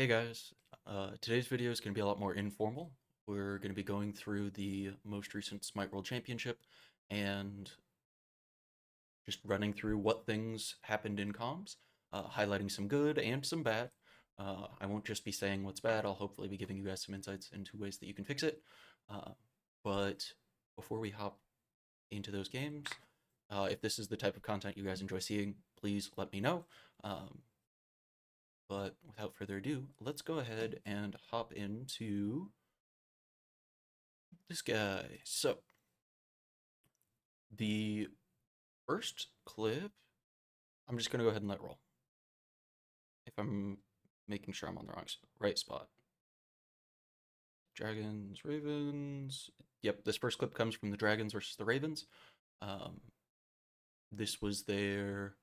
Hey guys, today's video is going to be a lot more informal. We're going to be going through the most recent Smite World Championship and just running through what things happened in comms, highlighting some good and some bad. I won't just be saying what's bad, I'll hopefully be giving you guys some insights into ways that you can fix it. But before we hop into those games, if this is the type of content you guys enjoy seeing, please let me know. But without further ado, let's go ahead and hop into this guy. So, the first clip, I'm just going to go ahead and let roll. If I'm making sure I'm on the right spot. Dragons, Ravens. Yep, this first clip comes from the Dragons versus the Ravens. This was their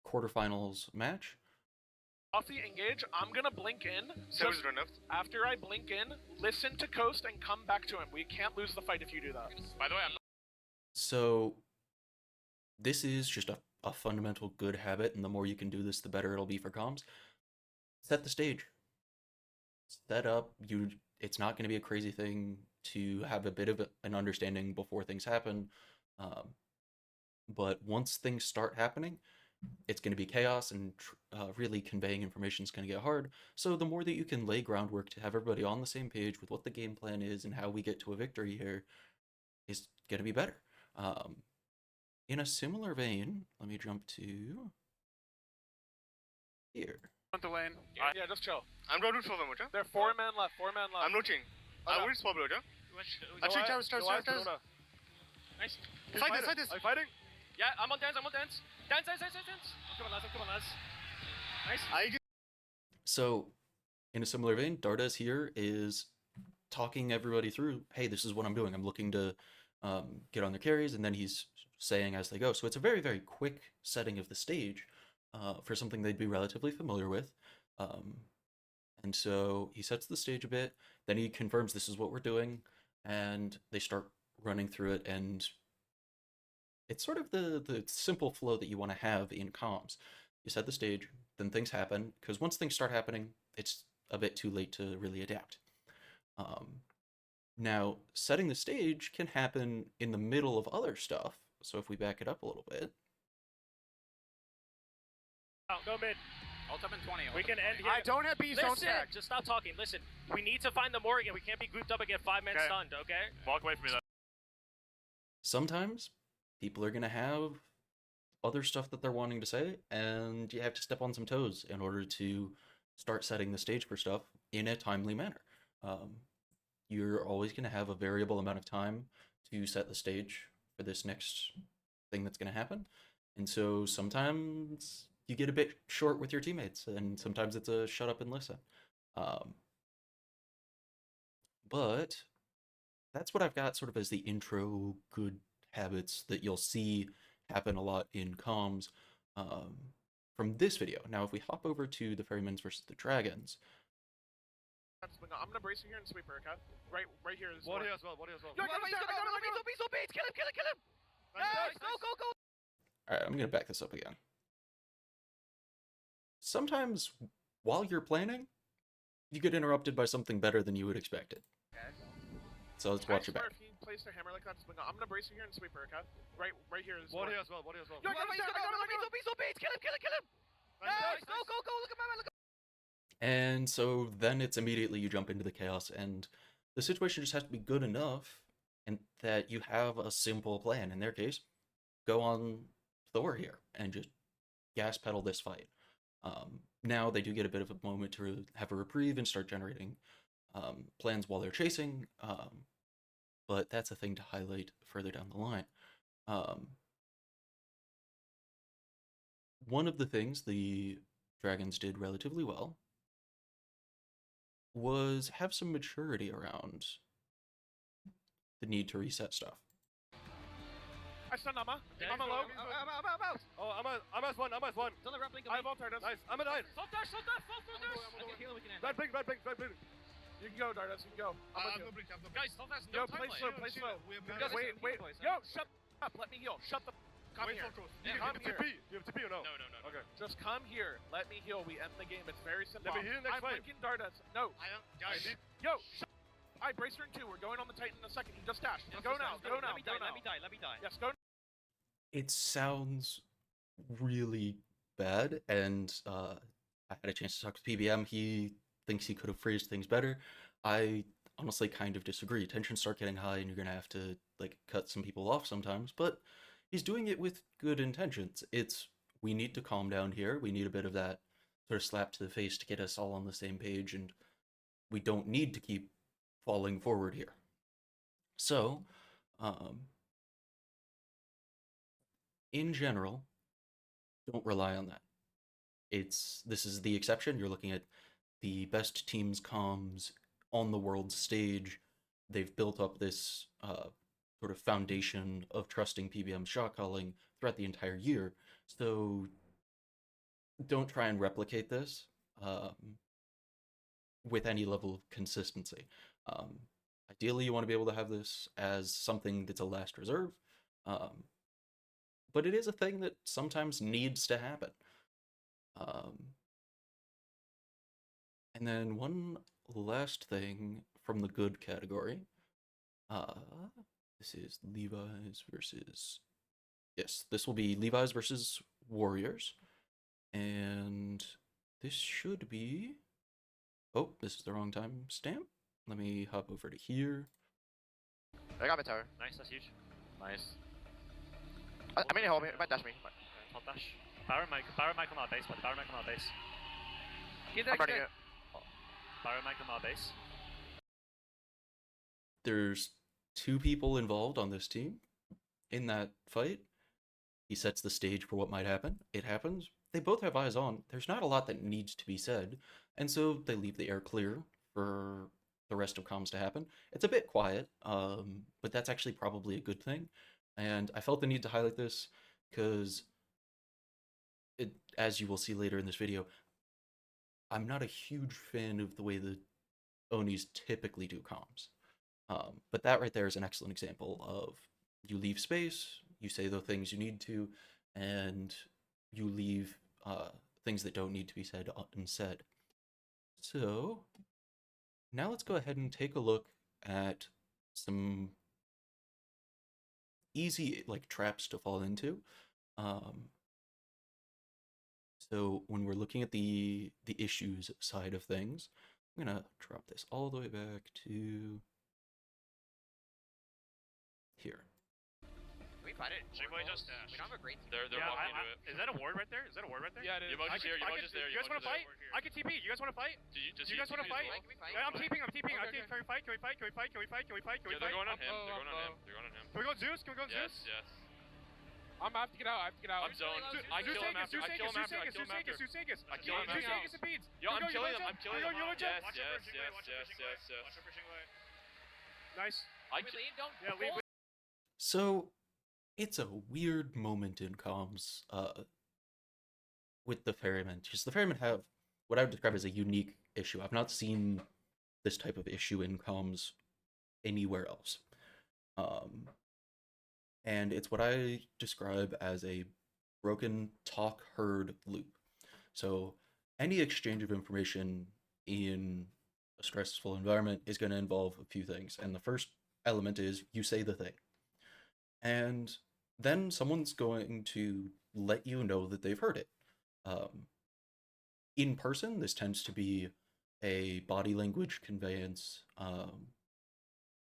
quarterfinals match. Coffee, engage. I'm gonna blink in. Just after I blink in, listen to Coast and come back to him. We can't lose the fight if you do that. By the way, So, this is just a fundamental good habit, and the more you can do this, the better it'll be for comms. Set the stage. Set up. It's not going to be a crazy thing to have a bit of an understanding before things happen. But once things start happening, it's going to be chaos, and really conveying information is going to get hard. So the more that you can lay groundwork to have everybody on the same page with what the game plan is and how we get to a victory here is going to be better. In a similar vein, let me jump to here. on the lane. Yeah, just chill. I'm going to throw them, okay? There are four men left. I'm looting. I will swap it, okay? Actually, start. Nice. Fight this. Are you fighting? Yeah, I'm on dance. Dance. Come on, lads. Nice. So, in a similar vein, Dardes here is talking everybody through, hey, this is what I'm doing. I'm looking to get on their carries, and then he's saying as they go. So it's a very, very quick setting of the stage for something they'd be relatively familiar with. And so he sets the stage a bit, then he confirms this is what we're doing, and they start running through it, and it's sort of the simple flow that you want to have in comms. You set the stage, then things happen, because once things start happening, it's a bit too late to really adapt. Now, setting the stage can happen in the middle of other stuff, so if we back it up a little bit. Go mid. Ult up in 20. We can end here. I don't have bees, don't stack. Just stop talking. Listen, we need to find the Morrigan. We can't be grouped up and get 5 men stunned, okay? Walk away from me, though. Sometimes people are going to have other stuff that they're wanting to say, and you have to step on some toes in order to start setting the stage for stuff in a timely manner. You're always going to have a variable amount of time to set the stage for this next thing that's going to happen. And so sometimes you get a bit short with your teammates, and sometimes it's a shut up and listen. But that's what I've got sort of as the intro good habits that you'll see happen a lot in comms from this video. Now, if we hop over to the Ferrymans versus the Dragons. I'm gonna brace you here and sweeper, okay? Right here is. What as well. Kill him! Nice. Go! Alright, I'm gonna back this up again. Sometimes, while you're planning, you get interrupted by something better than you would expect it. Okay. So let's watch your back. If he plays their hammer like that, I'm gonna brace you here and sweeper, okay? Right here is. What as well. Kill him! Nice. Go! Look at my man. And so then it's immediately you jump into the chaos, and the situation just has to be good enough and that you have a simple plan. In their case, go on Thor here and just gas pedal this fight. Now they do get a bit of a moment to have a reprieve and start generating plans while they're chasing, but that's a thing to highlight further down the line. One of the things the Dragons did relatively well was have some maturity around the need to reset stuff. I stun Amma. I'm low. I'm out. Oh, I'm as one. Don't let blink. I have ult Dardas. Nice, I'm a 9. Full dash. We can end. Bad blink. You can go, Dardas. You can go. I'm with you. Guys, full dash. Yo, play slow. Wait. Yo, shut up. Let me heal. Shut the Come here. Yeah, Come here. You have TP or no? No. Okay. Just come here. Let me heal. We end the game. It's very simple. Let me heal next I'm fight. blinking Dardas. No. I don't. Guys. Yo. Alright, brace turn 2. We're going on the Titan in a second. He just dashed. Go now. Go now. Let me die. Yes, go. It sounds really bad, and I had a chance to talk to PBM. He thinks he could have phrased things better. I honestly kind of disagree. Tensions start getting high, and you're gonna have to like cut some people off sometimes. But he's doing it with good intentions. We need to calm down here. We need a bit of that sort of slap to the face to get us all on the same page, and we don't need to keep falling forward here. So, in general, don't rely on that. This is the exception. You're looking at the best teams comms on the world stage. They've built up this sort of foundation of trusting PBM shot calling throughout the entire year. So don't try and replicate this with any level of consistency. Ideally, you want to be able to have this as something that's a last reserve, but it is a thing that sometimes needs to happen. And then one last thing from the good category. This is Levi's versus... Yes, this will be Levi's versus Warriors. And this should be... Oh, this is the wrong time stamp. Let me hop over to here. I got my tower. Nice, that's huge. Nice. I mean, he might dash me. Top dash. Baron might come out base, but Baron might come out base. I'm running it. Baron might come out base. There's 2 people involved on this team in that fight. He sets the stage for what might happen. It happens. They both have eyes on. There's not a lot that needs to be said, and so they leave the air clear for the rest of comms to happen. It's a bit quiet, but that's actually probably a good thing. And I felt the need to highlight this because, as you will see later in this video, I'm not a huge fan of the way the Onis typically do comms. But that right there is an excellent example of you leave space, you say the things you need to, and you leave things that don't need to be said unsaid. So now let's go ahead and take a look at some easy traps to fall into. So when we're looking at the issues side of things, I'm gonna drop this all the way back to here. Can we fight it? Should we just dash? We don't have a great team. They're walking into it. Is that a ward right there? Yeah, it is. Emoji's here, Emoji's there. You guys want to fight? I can TP. You guys want to fight? Do you guys want to fight? Can we fight? Yeah, I'm TPing. Okay, Can we fight? Can we fight? Yeah, they're going on him. They're going on him. Can we go on Zeus? Yes. I have to get out. I'm zoned. I kill him after. I kill him after. I kill him after. I kill him after. Yo, I'm killing him. I'm killing him. Yes. Nice. Yeah, leave. So it's a weird moment in comms with the ferrymen, because the ferrymen have what I would describe as a unique issue. I've not seen this type of issue in comms anywhere else. And it's what I describe as a broken talk-heard loop. So any exchange of information in a stressful environment is going to involve a few things. And the first element is you say the thing. And then someone's going to let you know that they've heard it. In person, this tends to be a body language conveyance.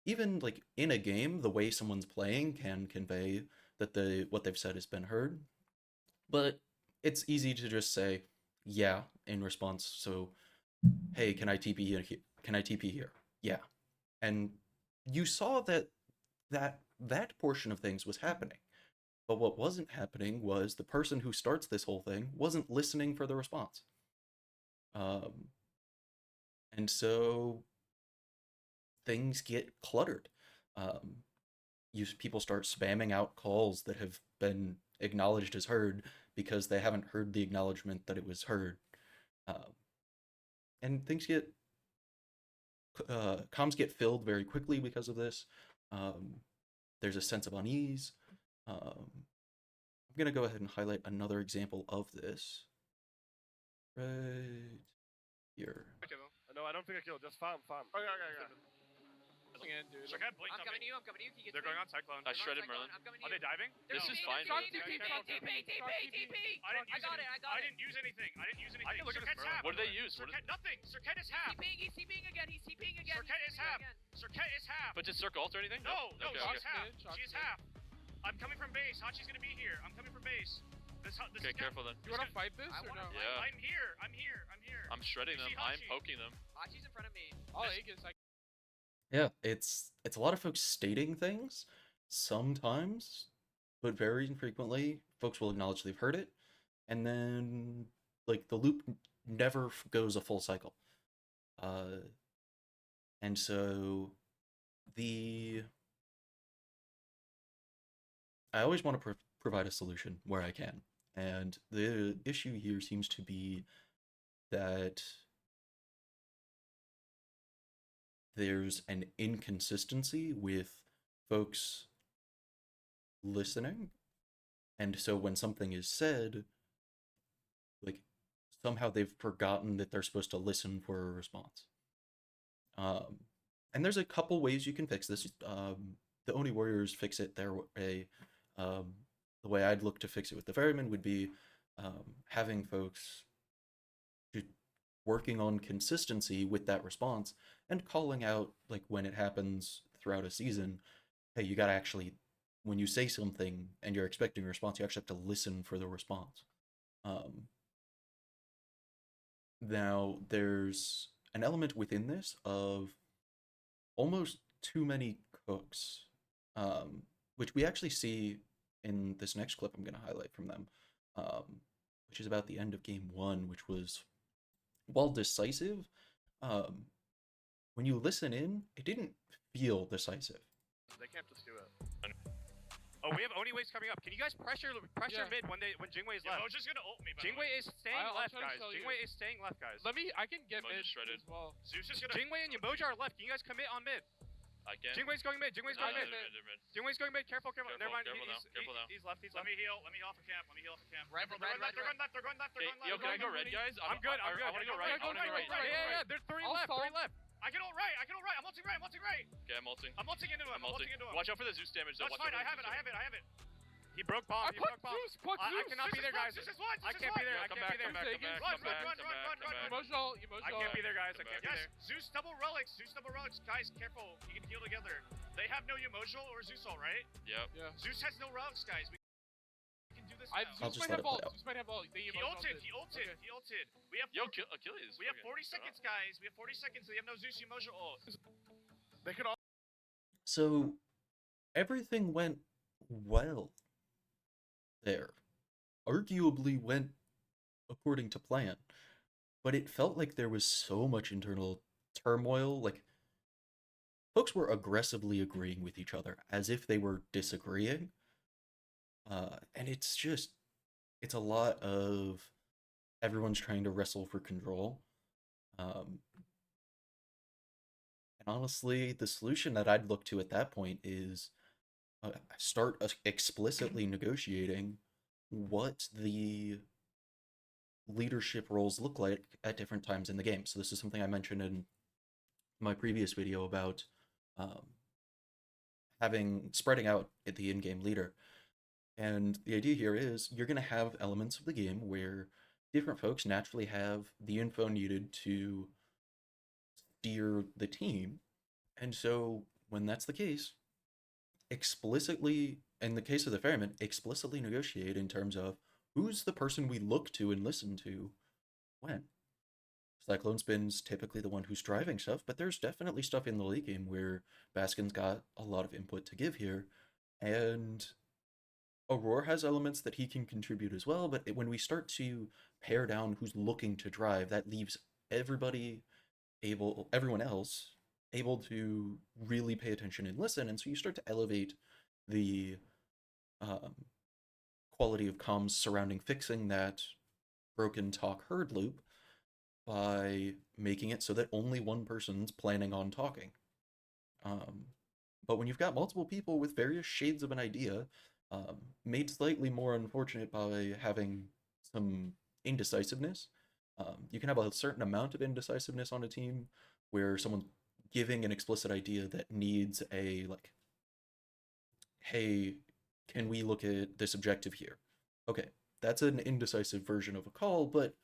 Even in a game, the way someone's playing can convey that what they've said has been heard. But it's easy to just say, yeah, in response. So, hey, can I TP here? Can I TP here? Yeah. And you saw that portion of things was happening. But what wasn't happening was the person who starts this whole thing wasn't listening for the response. And so things get cluttered. People start spamming out calls that have been acknowledged as heard because they haven't heard the acknowledgement that it was heard. And things get... comms get filled very quickly because of this. There's a sense of unease. gonna go ahead and highlight another example of this. Right here. No, I don't think I killed. Just farm. Okay. In, dude. Circuit blinked I'm on coming me. to you, I'm coming to you. Can you get They're to me? going on Cyclone. I shredded Merlin. I'm coming Are to you. they diving? They're This is TP, fine. they're Merlin. TP. I didn't use I got didn't use anything. I didn't use anything. I can look at this Circuit's Merlin. half. What do they use? Circuit, nothing. Circuit is half. He's TPing again. Circuit is half. Circuit is half. But did Circle ult or anything? No, Okay, she's okay. half. Shock's She's mid. half. I'm coming from base. Hachi's gonna be here. I'm coming from base. This Okay, is careful then. You wanna fight this I or wanna no? fight. Yeah. I'm here. I'm shredding You them. see I'm Hachi? poking them. Hachi's in front of me. I'll Aegis. Yeah, it's a lot of folks stating things sometimes, but very infrequently folks will acknowledge they've heard it, and then like the loop never goes a full cycle. And so I always want to provide a solution where I can, and the issue here seems to be that there's an inconsistency with folks listening, and so when something is said, like somehow they've forgotten that they're supposed to listen for a response. And there's a couple ways you can fix this. The Oni Warriors fix it their way. The way I'd look to fix it with the Ferryman would be having folks working on consistency with that response and calling out, like when it happens throughout a season, hey, you gotta actually, when you say something and you're expecting a response, you actually have to listen for the response. Now, there's an element within this of almost too many cooks, which we actually see in this next clip I'm going to highlight from them, which is about the end of game 1, which was, while decisive, when you listen in, it didn't feel decisive. They can't just do it. Oh, we have Oni waves coming up. Can you guys pressure mid when Jingwei is left? Mojo's gonna ult me. Jingwei is staying I'll left, try to guys. show you. Jingwei is staying left, guys. I can get Mojo's mid shredded. as well. Zeus is gonna. Jingwei and Yamoja are left. Can you guys commit on mid? I can. Jingwei's going mid. Jingwei's going mid. Jingwei's going mid. Careful. Never mind. Careful now. He's left. Let me heal off of camp. Red, They're red, going red, left. They're going left. Yo, can I go red, guys? I'm good. I want to go right. I want to go right. Yeah. There's three I'll left. stall. I can ult right. I'm ulting right. Okay, I'm ulting. I'm ulting into him. Watch out for the Zeus damage, though. That's Watch fine. out I for the have Zeus it. He broke bomb. I put Zeus. I cannot be there, guys. I can't be there. I can't be there. Run. Emotional. I can't be there, guys. I can't be there. Zeus double relics. Guys, careful. You can heal together. They have no Emotional or Zeus all, right? Yep. Yeah. Zeus has no relics, guys. We can do this now. I'll Zeus just might let have it play ult. out. Zeus might have ult. He ulted. We have Yo, Achilles. we have 40 seconds, guys. We have 40 seconds. We have no Zeus Emotional ult. They could all. So everything went well there. Arguably went according to plan. But it felt like there was so much internal turmoil. Like, folks were aggressively agreeing with each other as if they were disagreeing. And it's a lot of everyone's trying to wrestle for control. And honestly, the solution that I'd look to at that point is start explicitly negotiating what the leadership roles look like at different times in the game. So this is something I mentioned in my previous video about spreading out at the in-game leader. And the idea here is you're going to have elements of the game where different folks naturally have the info needed to steer the team. And so when that's the case, explicitly, in the case of the Ferryman, explicitly negotiate in terms of who's the person we look to and listen to when. Cyclone Spin's typically the one who's driving stuff, but there's definitely stuff in the late game where Baskin's got a lot of input to give here, and Aurora has elements that he can contribute as well, but when we start to pare down who's looking to drive, that leaves everyone else able to really pay attention and listen, and so you start to elevate the quality of comms surrounding fixing that broken talk herd loop by making it so that only one person's planning on talking. But when you've got multiple people with various shades of an idea, made slightly more unfortunate by having some indecisiveness. You can have a certain amount of indecisiveness on a team where someone's giving an explicit idea that needs a, like, hey, can we look at this objective here? Okay, that's an indecisive version of a call, but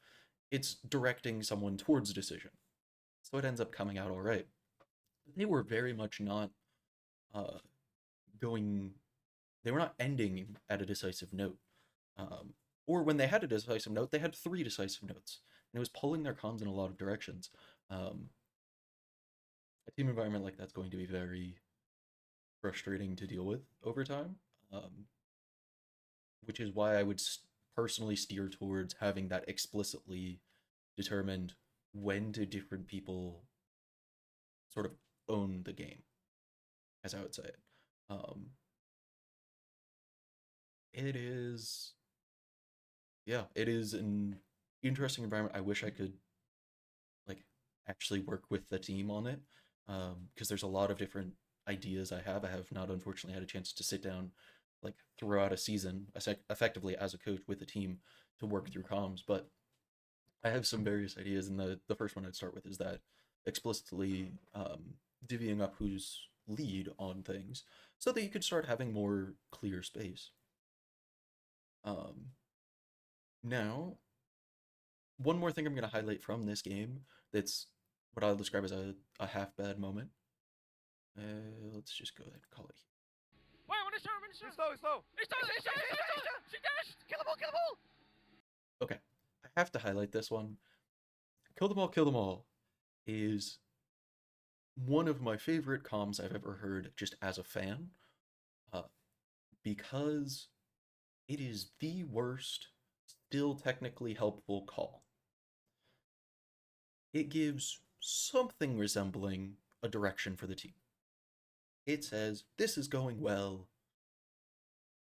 it's directing someone towards a decision. So it ends up coming out all right. They were very much not uh, they were not ending at a decisive note. Or when they had a decisive note, they had 3 decisive notes. And it was pulling their comms in a lot of directions. A team environment like that's going to be very frustrating to deal with over time. Which is why I would personally steer towards having that explicitly determined when do different people sort of own the game, as I would say it. It is, yeah, it is an interesting environment. I wish I could, like, actually work with the team on it, because there's a lot of different ideas I have. I have not, unfortunately, had a chance to sit down, like, throughout a season, effectively as a coach with the team to work through comms, but I have some various ideas, and the first one I'd start with is that explicitly divvying up who's lead on things so that you could start having more clear space. Now, one more thing I'm going to highlight from this game that's what I'll describe as a half-bad moment. Let's just go ahead and call it here. Wait, when it's turn, Slow. She dashed! Kill the ball! Okay, I have to highlight this one. Kill them all is one of my favorite comms I've ever heard just as a fan, because it is the worst, still technically helpful call. It gives something resembling a direction for the team. It says, this is going well,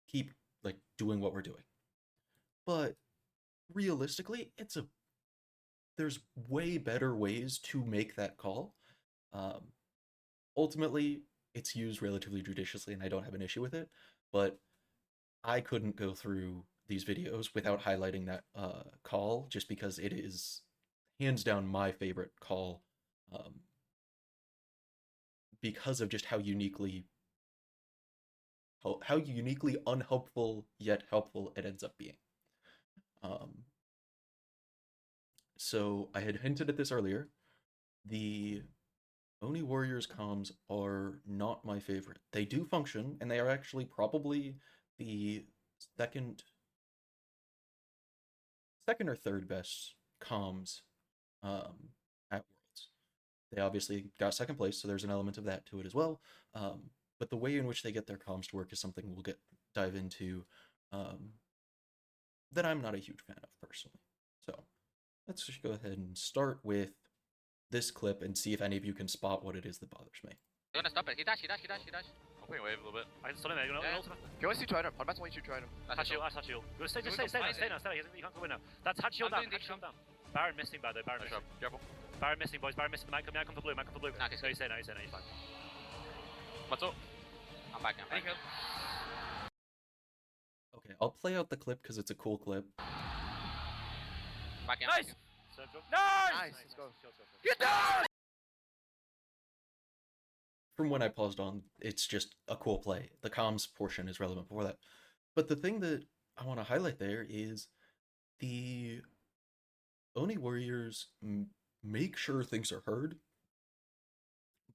keep, like, doing what we're doing. But realistically, there's way better ways to make that call. Ultimately, it's used relatively judiciously, and I don't have an issue with it, but I couldn't go through these videos without highlighting that call, just because it is hands down my favorite call, because of just how uniquely unhelpful yet helpful it ends up being. So I had hinted at this earlier. The Oni Warriors comms are not my favorite. They do function, and they are actually probably the second or third best comms at Worlds. They obviously got second place, so there's an element of that to it as well. But the way in which they get their comms to work is something we'll dive into, that I'm not a huge fan of personally. So let's just go ahead and start with this clip and see if any of you can spot what it is that bothers me. You're gonna stop it. He dash. I'm putting wave a little bit. I stun him, you're gonna ultimate. Go and see try him. Padma's want you to try him. Touch shield, touch shield. Just stay now. You can't go in now. That's touch shield down, touch shield down. Baron missing, by the way, Baron missing. Careful. Baron missing, boys, Baron missing. Man come for blue. No, you stay now, you're fine. Matzo. I'm back now. Okay, I'll play out the clip because it's a cool clip. Back in. Nice! Nice! Let's go. Get down! From when I paused on, it's just a cool play. The comms portion is relevant before that. But the thing that I want to highlight there is the Oni Warriors make sure things are heard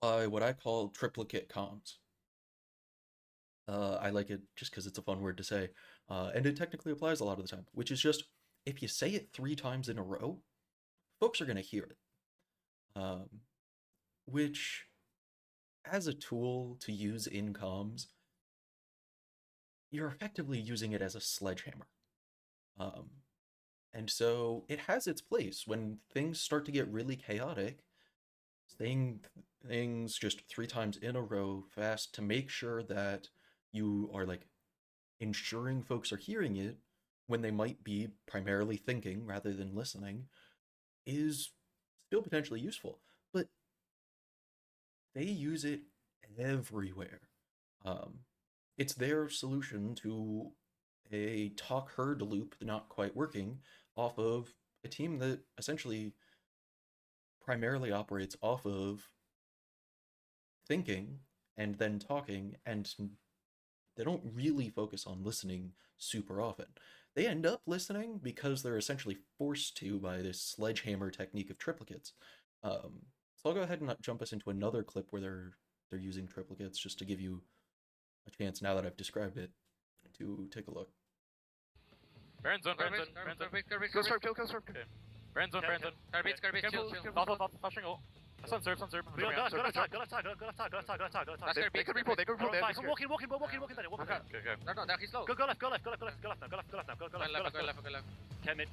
by what I call triplicate comms. I like it just because it's a fun word to say. And it technically applies a lot of the time, which is just, if you say it 3 times in a row, folks are going to hear it. Which, as a tool to use in comms, you're effectively using it as a sledgehammer. And so it has its place when things start to get really chaotic. Saying things just 3 times in a row fast to make sure that you are, like, ensuring folks are hearing it when they might be primarily thinking rather than listening is still potentially useful. But they use it everywhere. it's their solution to a talk herd loop not quite working off of a team that essentially primarily operates off of thinking and then talking, and they don't really focus on listening super often. They end up listening because they're essentially forced to by this sledgehammer technique of triplicates. So I'll go ahead and jump us into another clip where they're using triplicates just to give you a chance, now that I've described it, to take a look. Baron zone. Kill storm, kill storm. Baron zone. Garbage, chill. Flashing ult. Sun serve. Go left side. They could repull, they could repull. Walk in, Daniel. Walk in. Okay. No, he's low. Go left now. Go left. Can mid.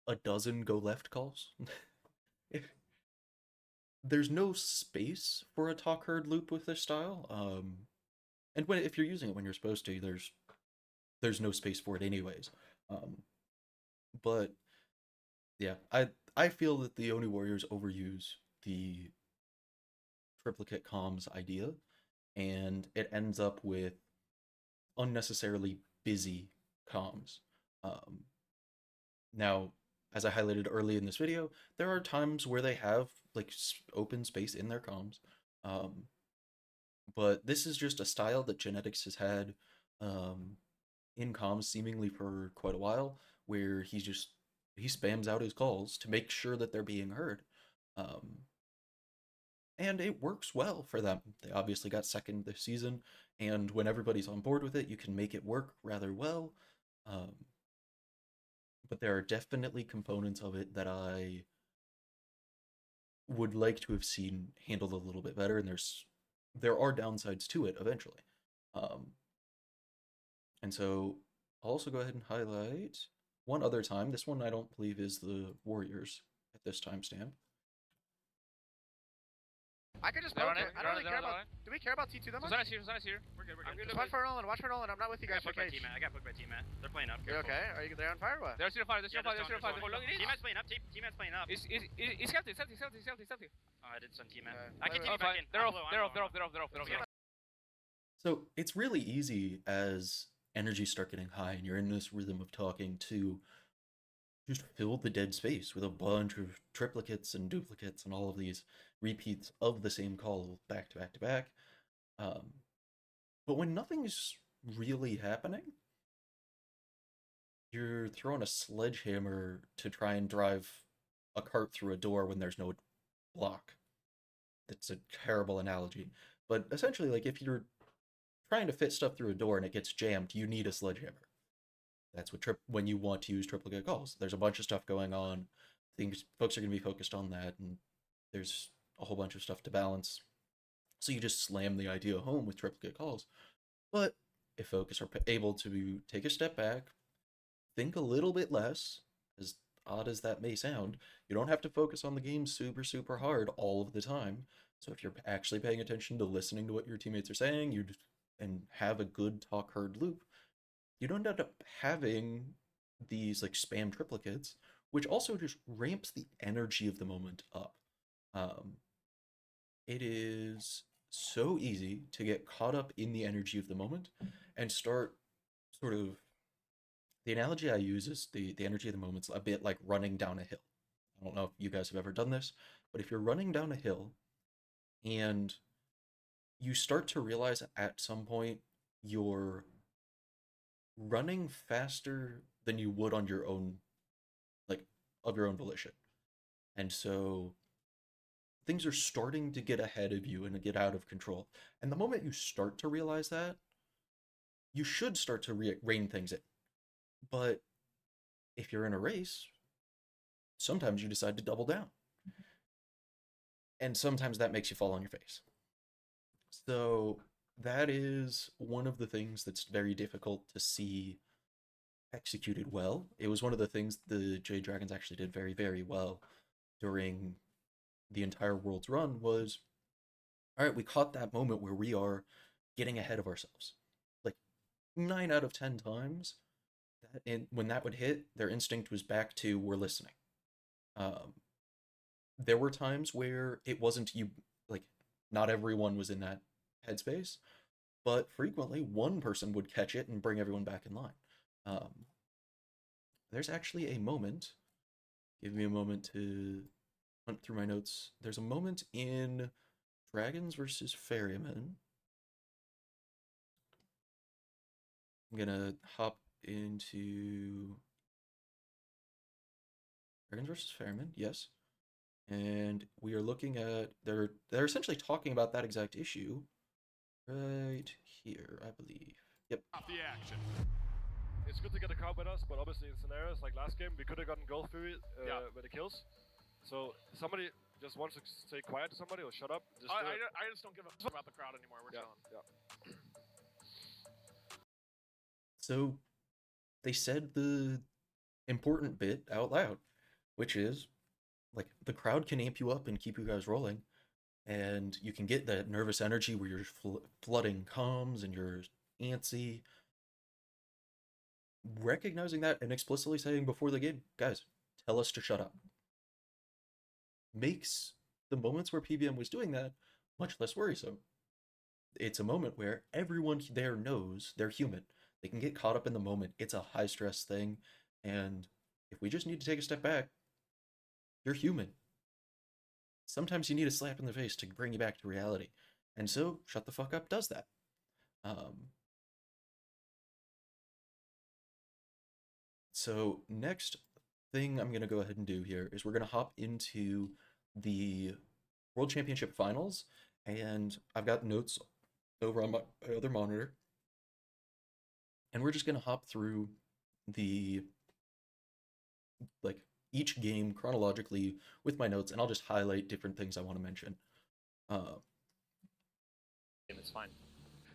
A dozen go left calls. There's no space for a talk herd loop with this style. And if you're using it when you're supposed to, there's no space for it anyways. But yeah, I feel that the Oni Warriors overuse the triplicate comms idea, and it ends up with unnecessarily busy comms. Now, as I highlighted early in this video, there are times where they have like open space in their comms, but this is just a style that Genetics has had in comms seemingly for quite a while, where he spams out his calls to make sure that they're being heard. And it works well for them. They obviously got second this season, and when everybody's on board with it, you can make it work rather well. But there are definitely components of it that I would like to have seen handled a little bit better, and there are downsides to it eventually. And so I'll also go ahead and highlight one other time. This one I don't believe is the Warriors at this timestamp. I could just poke it. I don't really care about. Do we care about T2 that much? Sun's here. We're good. Just watch for Nolan. I'm not with you guys. I got poked by teammate. They're playing up. You okay? Are you there on fire? What? They're still fire. Teammate's playing up. Teammate's playing up. He's healthy. Oh, I did some teammate. Yeah. I can Wait, team back in. They're off. So it's really easy as energies start getting high and you're in this rhythm of talking to just fill the dead space with a bunch of triplicates and duplicates and all of these repeats of the same call back to back to back. But when nothing's really happening, you're throwing a sledgehammer to try and drive a cart through a door when there's no block. That's a terrible analogy. But essentially, like, if you're trying to fit stuff through a door and it gets jammed, you need a sledgehammer. That's what when you want to use triplicate calls. There's a bunch of stuff going on. Folks are going to be focused on that, and there's a whole bunch of stuff to balance. So you just slam the idea home with triplicate calls. But if folks are able to take a step back, think a little bit less, as odd as that may sound, you don't have to focus on the game super, super hard all of the time. So if you're actually paying attention to listening to what your teammates are saying, and have a good talk herd loop, you don't end up having these like spam triplicates, which also just ramps the energy of the moment up. It is so easy to get caught up in the energy of the moment and start sort of, the analogy I use is the energy of the moment's a bit like running down a hill. I don't know if you guys have ever done this, but if you're running down a hill and you start to realize at some point you're running faster than you would on your own, like, of your own volition. And so things are starting to get ahead of you and get out of control. And the moment you start to realize that, you should start to rein things in. But if you're in a race, sometimes you decide to double down. And sometimes that makes you fall on your face. So that is one of the things that's very difficult to see executed well. It was one of the things the Jade Dragons actually did very, very well during the entire World's run was, all right, we caught that moment where we are getting ahead of ourselves. Like 9 out of 10 times, when that would hit, their instinct was back to, we're listening. There were times where it wasn't you, like, not everyone was in that headspace, but frequently one person would catch it and bring everyone back in line. There's actually a moment. Give me a moment to hunt through my notes. There's a moment in Dragons versus Ferrymen. I'm gonna hop into Dragons versus Ferrymen, yes. And we are looking at they're essentially talking about that exact issue right here, I believe. Yep. Off the action. It's good to get the crowd with us, but obviously in scenarios like last game, we could have gotten goal through it with the kills. So somebody just wants to stay quiet to somebody or shut up. I just don't give a fuck about the crowd anymore. We're chilling. Yeah. So they said the important bit out loud, which is like the crowd can amp you up and keep you guys rolling, and you can get that nervous energy where you're flooding comms and you're antsy. Recognizing that and explicitly saying before the game, guys, tell us to shut up, makes the moments where PBM was doing that much less worrisome. It's a moment where everyone there knows they're human. They can get caught up in the moment. It's a high stress thing, and if we just need to take a step back, you're human. Sometimes you need a slap in the face to bring you back to reality. And so, Shut the Fuck Up does that. So, next thing I'm going to go ahead and do here is we're going to hop into the World Championship Finals, and I've got notes over on my other monitor. And we're just going to hop through the, like, each game chronologically with my notes, and I'll just highlight different things I want to mention. It's fine.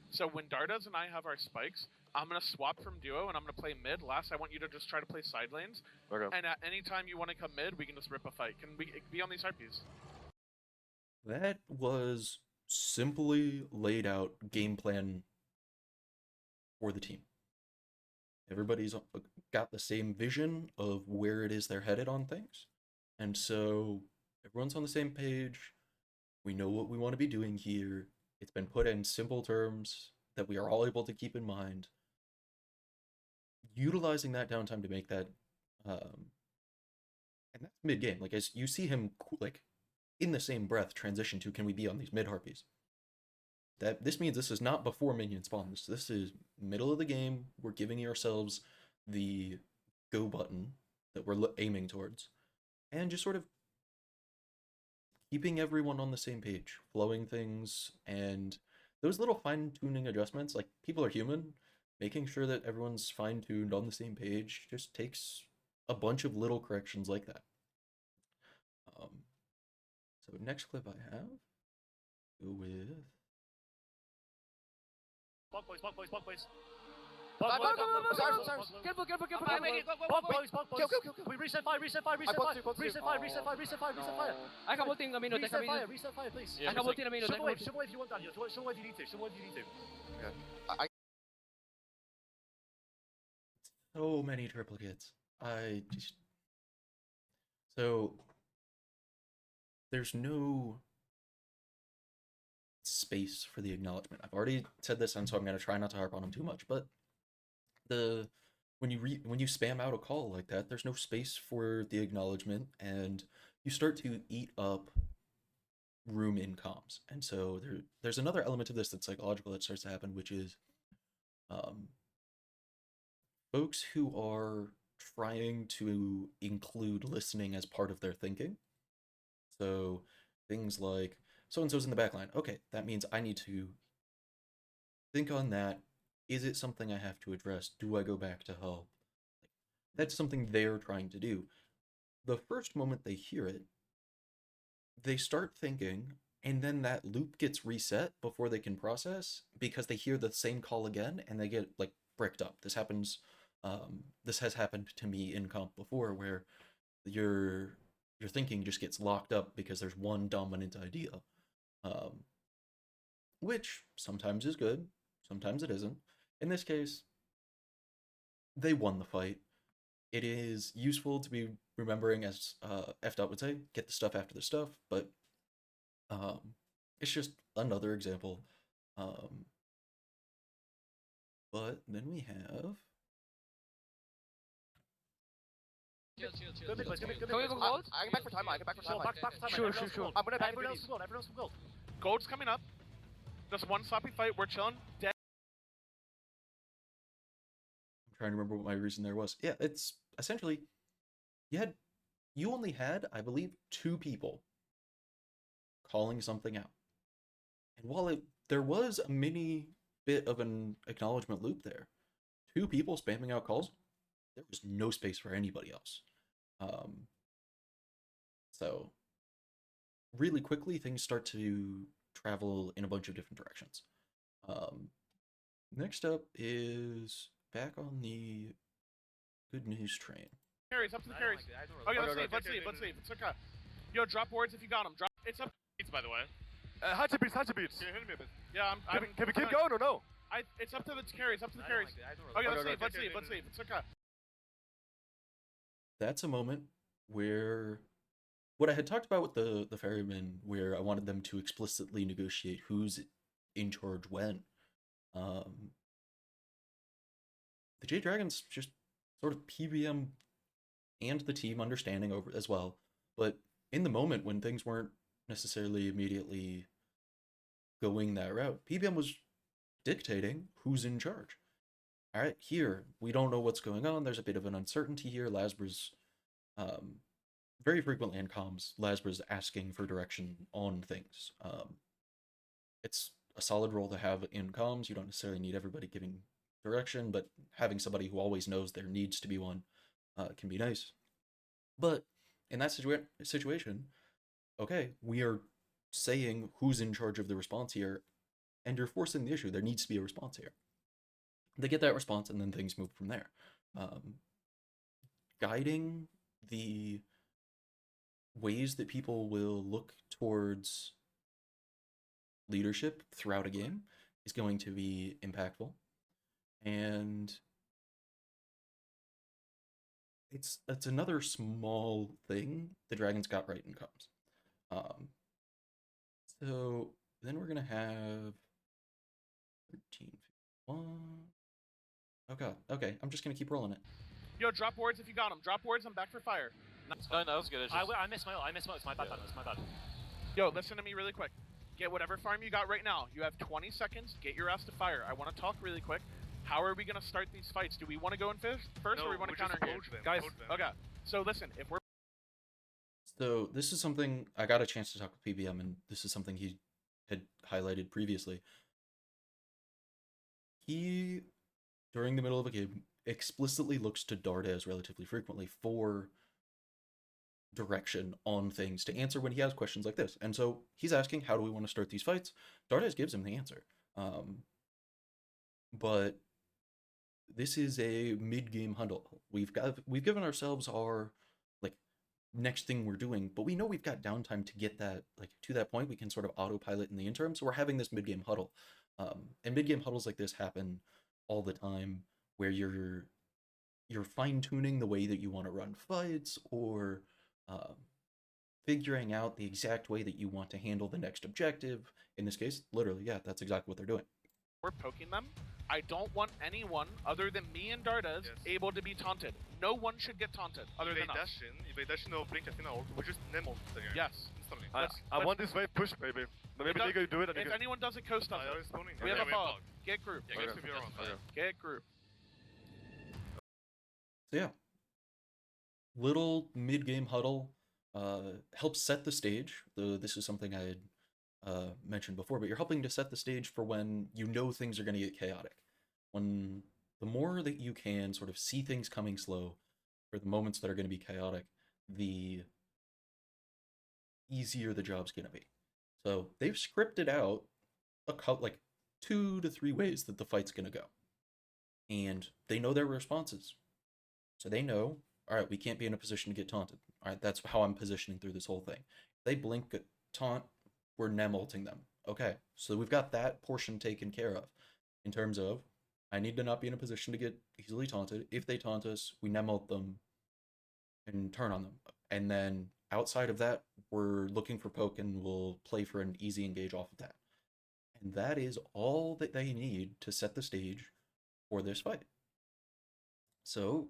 So when Dardas and I have our spikes, I'm going to swap from duo and I'm going to play mid. Last, I want you to just try to play side lanes. Okay. And at any time you want to come mid, we can just rip a fight. Can we be on these harpies? That was simply laid out game plan for the team. Everybody's got the same vision of where it is they're headed on things. And so everyone's on the same page. We know what we want to be doing here. It's been put in simple terms that we are all able to keep in mind. Utilizing that downtime to make that, and that's mid-game. Like, as you see him, like, in the same breath transition to, can we be on these mid-harpies? This means this is not before minion spawn. This is middle of the game. We're giving ourselves the go button that we're aiming towards, and just sort of keeping everyone on the same page, flowing things, and those little fine-tuning adjustments, like, people are human, making sure that everyone's fine-tuned on the same page just takes a bunch of little corrections like that. So next clip I have, go with... Block boys. Careful. We reset fire. Reset fire. I can ulti in a minute. Reset fire, please. I can ulti in a minute. Show wave if you want, Daniel. Show wave if you need to. Okay. So many triplicates. So there's no space for the acknowledgement. I've already said this, and so I'm going to try not to harp on them too much, but when you spam out a call like that, there's no space for the acknowledgement, and you start to eat up room in comms. And so there's another element of this that's psychological that starts to happen, which is folks who are trying to include listening as part of their thinking. So things like, so-and-so's in the back line. Okay, that means I need to think on that. Is it something I have to address? Do I go back to help? That's something they're trying to do. The first moment they hear it, they start thinking, and then that loop gets reset before they can process because they hear the same call again and they get, like, bricked up. This has happened to me in comp before, where your thinking just gets locked up because there's one dominant idea, which sometimes is good, sometimes it isn't. In this case, they won the fight. It is useful to be remembering, as F-Dot would say, get the stuff after the stuff, but it's just another example But then we have Good mid, boys. Good mid. Can we go gold? I get back for time. I get back for time. Sure, back for time. Sure, Everyone sure, else I'm gonna back Everyone to else from gold. Everyone else from gold. Gold's coming up. Just one sloppy fight. We're chilling. Dead. I'm trying to remember what my reason there was. Yeah, it's essentially you only had, I believe, 2 people calling something out. And while there was a mini bit of an acknowledgement loop there, 2 people spamming out calls, there was no space for anybody else. So really quickly, things start to travel in a bunch of different directions. Next up is back on the good news train. Carries up to the carries. Okay, let's leave. It's okay. Yo, drop wards if you got them. Drop. It's up. By the way. How'd you beat? Can you hit me a bit? Yeah, Can we keep going or no? It's up to the carries. Up to the carries. Okay, let's leave. It's okay. That's a moment where what I had talked about with the ferrymen, where I wanted them to explicitly negotiate who's in charge when. The Jade Dragons just sort of PBM and the team understanding over as well, but in the moment when things weren't necessarily immediately going that route, PBM was dictating who's in charge. All right, here, we don't know what's going on. There's a bit of an uncertainty here. Lasber's, very frequently in comms, Lasber's asking for direction on things. It's a solid role to have in comms. You don't necessarily need everybody giving direction, but having somebody who always knows there needs to be one can be nice. But in that situation, okay, we are saying who's in charge of the response here, and you're forcing the issue. There needs to be a response here. They get that response, and then things move from there. Guiding the ways that people will look towards leadership throughout a game is going to be impactful. And it's another small thing the Dragons got right in comms. So then we're gonna have 1351. Oh god, okay, I'm just gonna keep rolling it. Yo, drop wards if you got them. Drop wards. I'm back for fire. No, that was good. I missed my ult. It's my bad. It's my bad. Yo, listen to me really quick. Get whatever farm you got right now. You have 20 seconds. Get your ass to fire. I want to talk really quick. How are we going to start these fights? Do we want to go in first, or we want to counter engage? Guys, okay. So listen, if we're So this is something I got a chance to talk with PBM, and this is something he had highlighted previously. He, during the middle of a game, explicitly looks to Dardes relatively frequently for direction on things to answer when he has questions like this. And so he's asking, how do we want to start these fights? Dardes gives him the answer. But this is a mid-game huddle. We've given ourselves our next thing we're doing, but we know we've got downtime to get that to that point. We can sort of autopilot in the interim. So we're having this mid-game huddle. And mid-game huddles like this happen all the time, where you're fine-tuning the way that you want to run fights, or figuring out the exact way that you want to handle the next objective. In this case, literally, yeah, that's exactly what they're doing. We're poking them. I don't want anyone other than me and Dardes able to be taunted. No one should get taunted other than us. If they dash in or blink Athena ult, we just name ult the game. Yes. Instantly. I want this wave push, baby. Maybe Liga, you do it. And if anyone does it, coast does it. We have a fog. Get group. Get group. So yeah, little mid-game huddle helps set the stage. This is something I had mentioned before, but you're helping to set the stage for when you know things are going to get chaotic. When the more that you can sort of see things coming slow for the moments that are going to be chaotic, the easier the job's going to be. So they've scripted out a couple, 2 to 3 ways that the fight's going to go, and they know their responses. So they know, all right, we can't be in a position to get taunted. All right, that's how I'm positioning through this whole thing. If they blink a taunt, we're nem-ulting them. Okay, so we've got that portion taken care of. In terms of, I need to not be in a position to get easily taunted. If they taunt us, we nem-ult them and turn on them. And then outside of that, we're looking for poke, and we'll play for an easy engage off of that. And that is all that they need to set the stage for this fight. So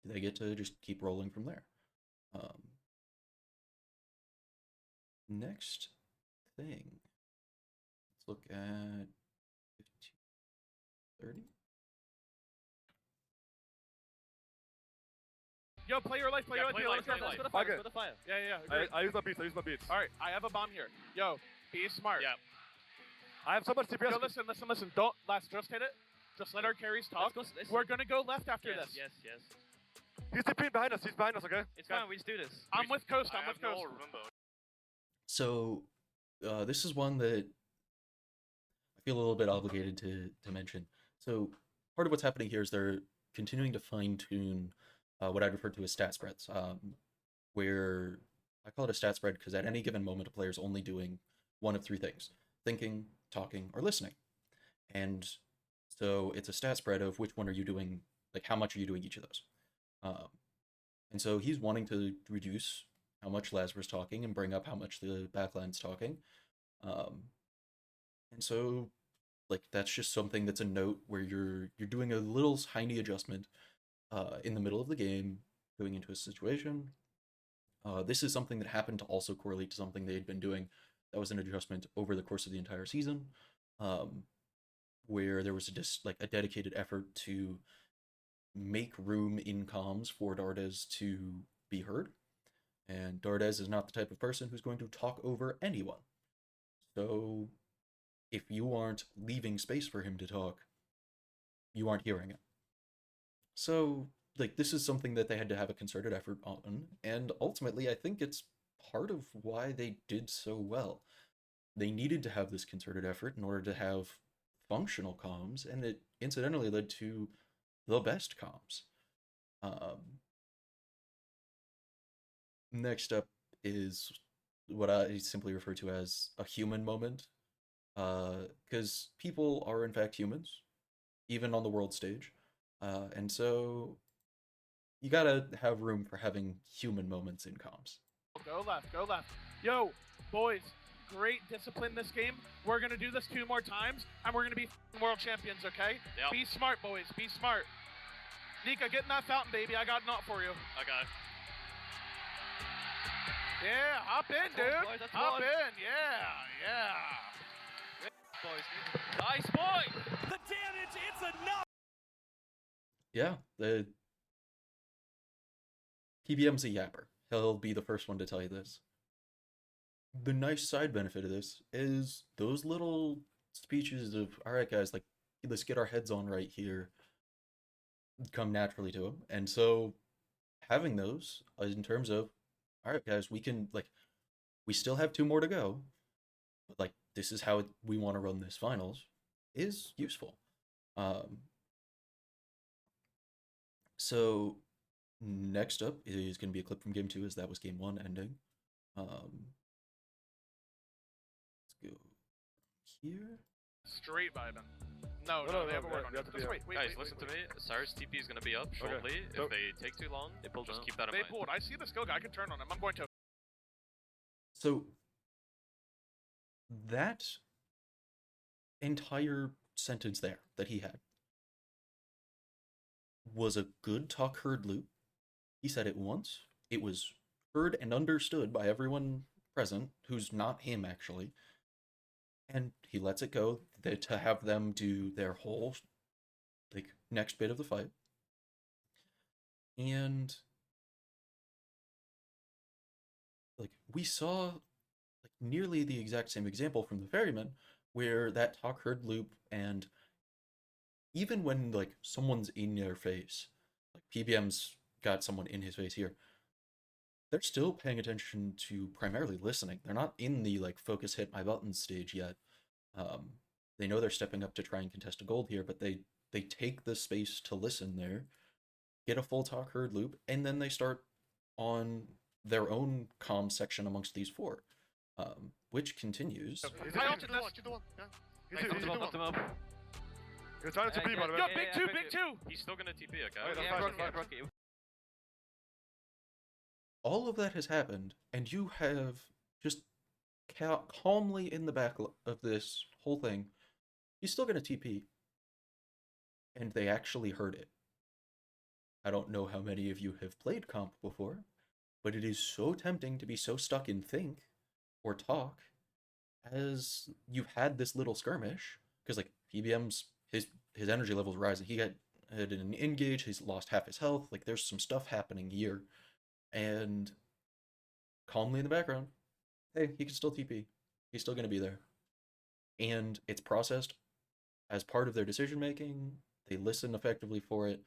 they get to just keep rolling from there. Next thing. Let's look at 15, 30. Yo, play your life, play your life, play your life. Let's go to fire, let's go to fire. Yeah, agree. I use my beats. Alright, I have a bomb here. Yo, be smart. Yeah. I have so much DPS. Yo, listen. Don't, just hit it. Just let our carries talk. We're gonna go left after this. Yes. He's TPing behind us. He's behind us, okay? It's fine, we just do this. I'm with Coast, I'm with Coast. So this is one that I feel a little bit obligated to mention. So part of what's happening here is they're continuing to fine-tune what I'd refer to as stat spreads, where I call it a stat spread because at any given moment a player is only doing one of three things: thinking, talking, or listening. And so it's a stat spread of which one are you doing, like how much are you doing each of those. And so he's wanting to reduce how much Lazarus talking and bring up how much the backline's talking. And so like that's just something that's a note where you're doing a little tiny adjustment in the middle of the game going into a situation. This is something that happened to also correlate to something they had been doing that was an adjustment over the course of the entire season, where there was a dedicated effort to make room in comms for Dardes to be heard. And Dardes is not the type of person who's going to talk over anyone. So if you aren't leaving space for him to talk, you aren't hearing it. So, like, this is something that they had to have a concerted effort on, and ultimately I think it's part of why they did so well. They needed to have this concerted effort in order to have functional comms, and it incidentally led to the best comms. Next up is what I simply refer to as a human moment, because people are in fact humans, even on the world stage, and so you gotta have room for having human moments in comms. Go left. Yo, boys, great discipline this game. We're gonna do this 2 more times, and we're gonna be world champions, okay? Yep. Be smart, boys, be smart. Nika, get in that fountain, baby. I got a knot for you. Okay. Yeah, hop in, dude. Hop in, yeah. Boys. Nice boy! The damage, it's enough! Yeah, the PBM's a yapper. He'll be the first one to tell you this. The nice side benefit of this is those little speeches of, alright guys, like, let's get our heads on right here, come naturally to him. And so having those in terms of, alright guys, we can, like, we still have 2 more to go, but like, this is how we want to run this finals, is useful. So next up is going to be a clip from game 2, as that was game 1 ending. Let's go here. Straight vibing. No, they have a word on it. Just wait. Guys, listen to me. Cyrus TP is gonna be up shortly. If they take too long, just keep that in mind. They pulled. I see the skill guy. I can turn on him. I'm going to. So that entire sentence there that he had was a good talk heard loop. He said it once. It was heard and understood by everyone present, who's not him actually. And he lets it go to have them do their whole like next bit of the fight. And like we saw like nearly the exact same example from the Ferryman, where that talk heard loop, and even when like someone's in your face, like PBM's got someone in his face here, they're still paying attention to primarily listening. They're not in the like focus hit my buttons stage yet. They know they're stepping up to try and contest a gold here, but they take the space to listen there, get a full talk heard loop, and then they start on their own comm section amongst these 4, which continues. I ulted this. You're trying to TP, by the way. Yo, big two. He's still gonna TP, okay? Oh, that's fine. All of that has happened, and you have just calmly in the back of this whole thing, he's still gonna TP. And they actually heard it. I don't know how many of you have played comp before, but it is so tempting to be so stuck in think or talk as you've had this little skirmish, because like PBM's his energy level's rising. He had an engage, he's lost half his health, like there's some stuff happening here. And calmly in the background, hey, he can still TP. He's still gonna be there. And it's processed as part of their decision making. They listen effectively for it.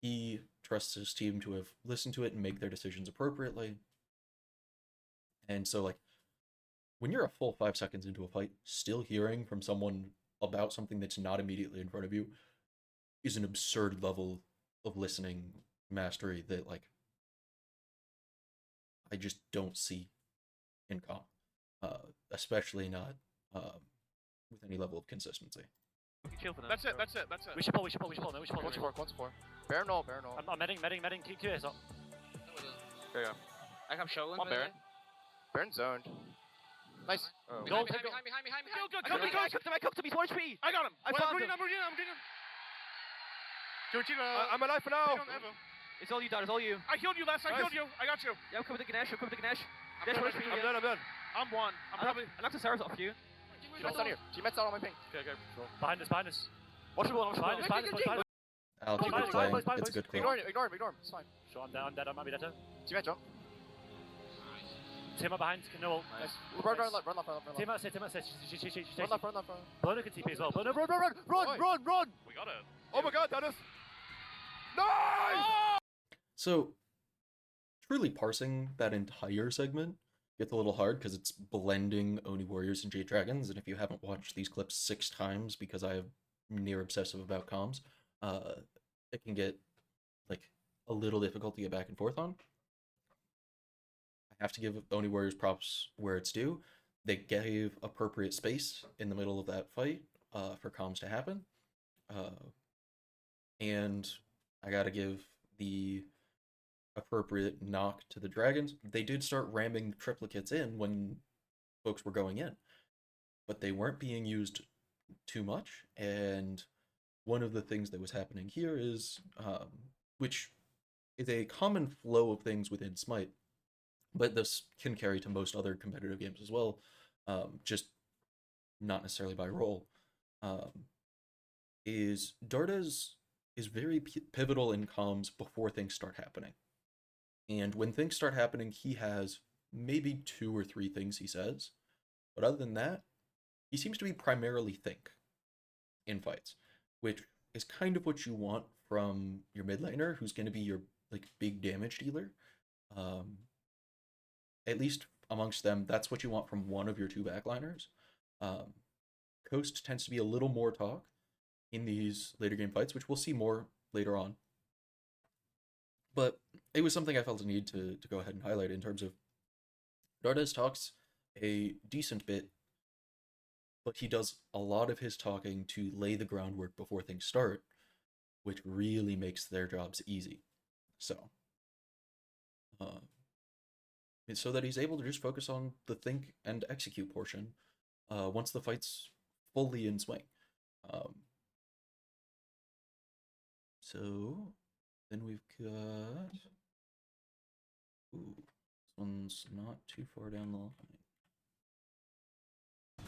He trusts his team to have listened to it and make their decisions appropriately. And so, like, when you're a full 5 seconds into a fight, still hearing from someone about something that's not immediately in front of you is an absurd level of listening mastery that, like, I just don't see in comp, especially not with any level of consistency. Chill for them. That's it. We should pull, no, we should pull. One support. Baron no. I'm medding, Q is up. There you go. I have Shogun. Come on, Baron. Baron zoned. Nice. Oh. Go, Behind go. me. Go. I cooked him, he's 4 HP. I got him. I found him. I'm reading him. I'm alive for now. It's all you, Dad, it's all you. I healed you last. I Nice. killed you. I got you. Yeah, I'm coming with the Ganesh, I'm I'm done. I'm one. I'm probably. I knocked the Sarahs off you. Teammates out here. Teammates out on my ping. Okay. Behind us. Watch the ball. Behind us. I'll keep it playing. It's a good clip. Ignore him. It's fine. Sure, I'm dead, I might be dead. Teammate jump. Timmer behind, no. Nice. Run left. Timmer, she. Run left. Blono can TP as well. Blono, Run! We gotta. Oh my god, Dennis! Nice! So, truly parsing that entire segment gets a little hard because it's blending Oni Warriors and Jade Dragons, and if you haven't watched these clips 6 times because I am near obsessive about comms, it can get like a little difficult to get back and forth on. I have to give Oni Warriors props where it's due. They gave appropriate space in the middle of that fight for comms to happen, and I gotta give the appropriate knock to the Dragons. They did start ramming triplicates in when folks were going in, but they weren't being used too much. And one of the things that was happening here is, which is a common flow of things within Smite, but this can carry to most other competitive games as well, just not necessarily by role, is Darda's is very pivotal in comms before things start happening. And when things start happening, he has maybe 2 or 3 things he says. But other than that, he seems to be primarily think in fights, which is kind of what you want from your mid laner, who's going to be your like big damage dealer. At least amongst them, that's what you want from one of your 2 backliners. Coast tends to be a little more talk in these later game fights, which we'll see more later on. But it was something I felt a need to go ahead and highlight in terms of Dardes talks a decent bit, but he does a lot of his talking to lay the groundwork before things start, which really makes their jobs easy. So, so that he's able to just focus on the think and execute portion once the fight's fully in swing. So then we've got, ooh, this one's not too far down the line.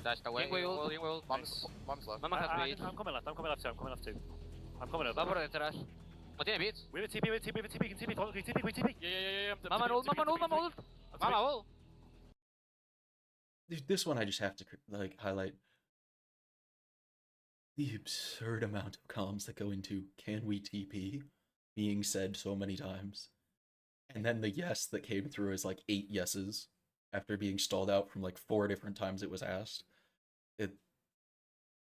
That's the way. Wheel. Mom's left. I'm coming left too. I'm coming over. Va por detrás. ¿No tiene beats? We have a TP, can TP. Yeah. Mama ult. This one I just have to like highlight the absurd amount of comms that go into "can we TP" being said so many times, and then the yes that came through is like 8 yeses after being stalled out from like 4 different times it was asked.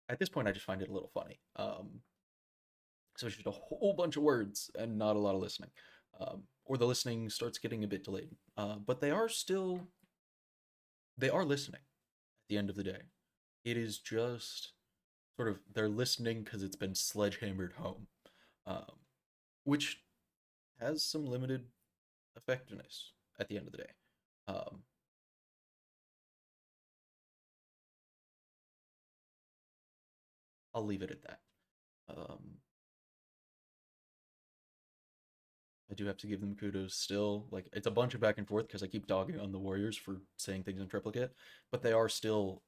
At this point I just find it a little funny. So it's just a whole bunch of words and not a lot of listening, or the listening starts getting a bit delayed. But they are listening at the end of the day. It is just sort of, they're listening because it's been sledgehammered home, which has some limited effectiveness at the end of the day. I'll leave it at that. I do have to give them kudos still. Like, it's a bunch of back and forth because I keep dogging on the Warriors for saying things in triplicate, but they are still,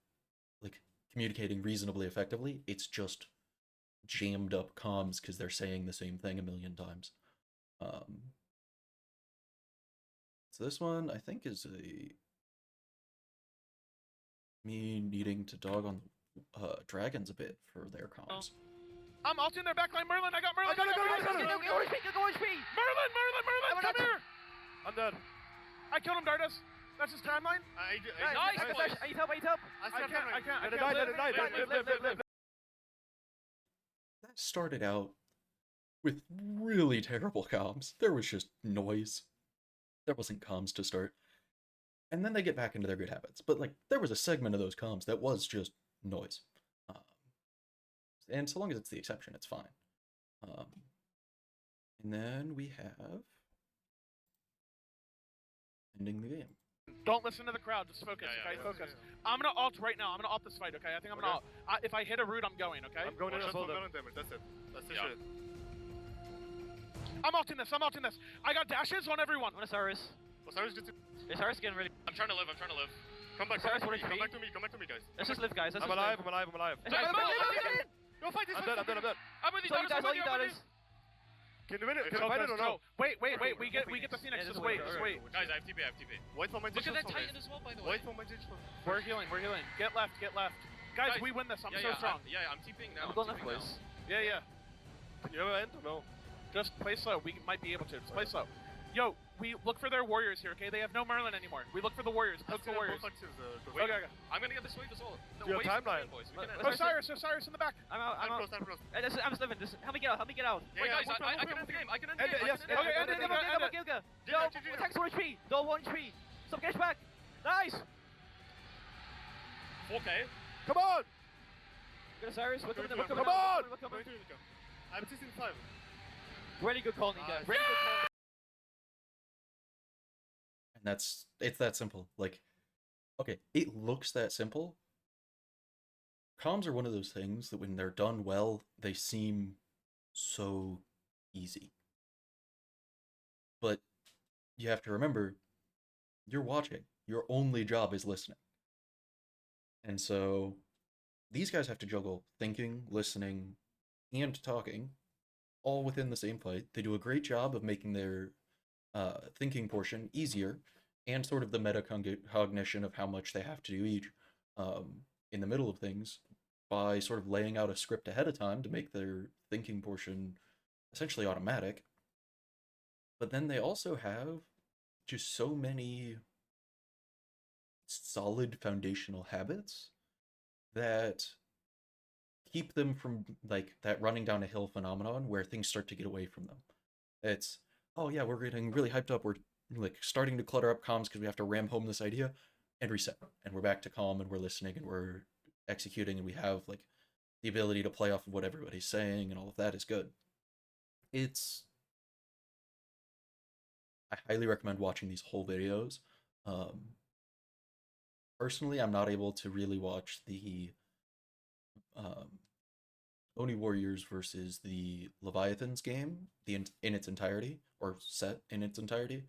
like, communicating reasonably effectively. It's just jammed up comms because they're saying the same thing a million times. So this one, I think, is me needing to dog on dragons a bit for their comms. I'm ulting their backline. Merlin, I got Merlin. I got it. Merlin, come here. I'm dead. I killed him, Dardas. That's his timeline. Nice. I can't. Live. That started out with really terrible comms. There was just noise. There wasn't comms to start. And then they get back into their good habits. But, like, there was a segment of those comms that was just noise. And so long as it's the exception, it's fine. And then we have ending the game. Don't listen to the crowd. Just focus, okay? Focus. Yeah. I'm gonna ult right now. I'm gonna ult this fight, okay? I think I'm gonna ult. If I hit a root, I'm going, okay? I'm going in as well. That's it. That's the shit. I'm ulting this. I got dashes on everyone. What is Hirez? Osiris gets Is Hirez getting ready? I'm trying to live. Come back to me, guys. Let's just live, guys. I'm alive. Go fight this. I'm dead. I'm with you, Dardas. Can you win it? Can I fight it or no? Wait. We get the Phoenix. Just wait. Guys, I have TP. Wait for my Look at that Titan as well, by the way. Wait for my digital. We're healing. Get left. Guys, we win this. I'm so strong. I'm TPing now. I'm going left, boys. Yeah. Can you ever end or no? Just play slow. We might be able to. Just play slow. Yo, we look for their warriors here, okay? They have no Merlin anymore. We look for the warriors. Poke the warriors. Okay. I'm gonna get this wave as well. Do you have timeline? Boys. Osiris in the back. I'm out. I'm close. I'm just living. Help me get out. Wait, guys, I can end the game. Yes. Gilga. No, attack for HP. No 1 HP. Stop, catch back. Nice. 4K. Come on! Good Osiris. We're coming. Come on! I'm 16-5. Really good calling, guys. Really good calling. And it's that simple. Like, okay, it looks that simple. Comms are one of those things that when they're done well, they seem so easy. But you have to remember, you're watching. Your only job is listening. And so these guys have to juggle thinking, listening, and talking all within the same fight. They do a great job of making their thinking portion easier and sort of the metacognition of how much they have to do each in the middle of things by sort of laying out a script ahead of time to make their thinking portion essentially automatic. But then they also have just so many solid foundational habits that keep them from, like, that running down a hill phenomenon where things start to get away from them. It's, oh yeah, we're getting really hyped up, we're like starting to clutter up comms because we have to ram home this idea, and reset, and we're back to calm, and we're listening, and we're executing, and we have, like, the ability to play off of what everybody's saying, and all of that is good. I highly recommend watching these whole videos. Personally, I'm not able to really watch the Oni Warriors versus the Leviathans game in its entirety, or set in its entirety,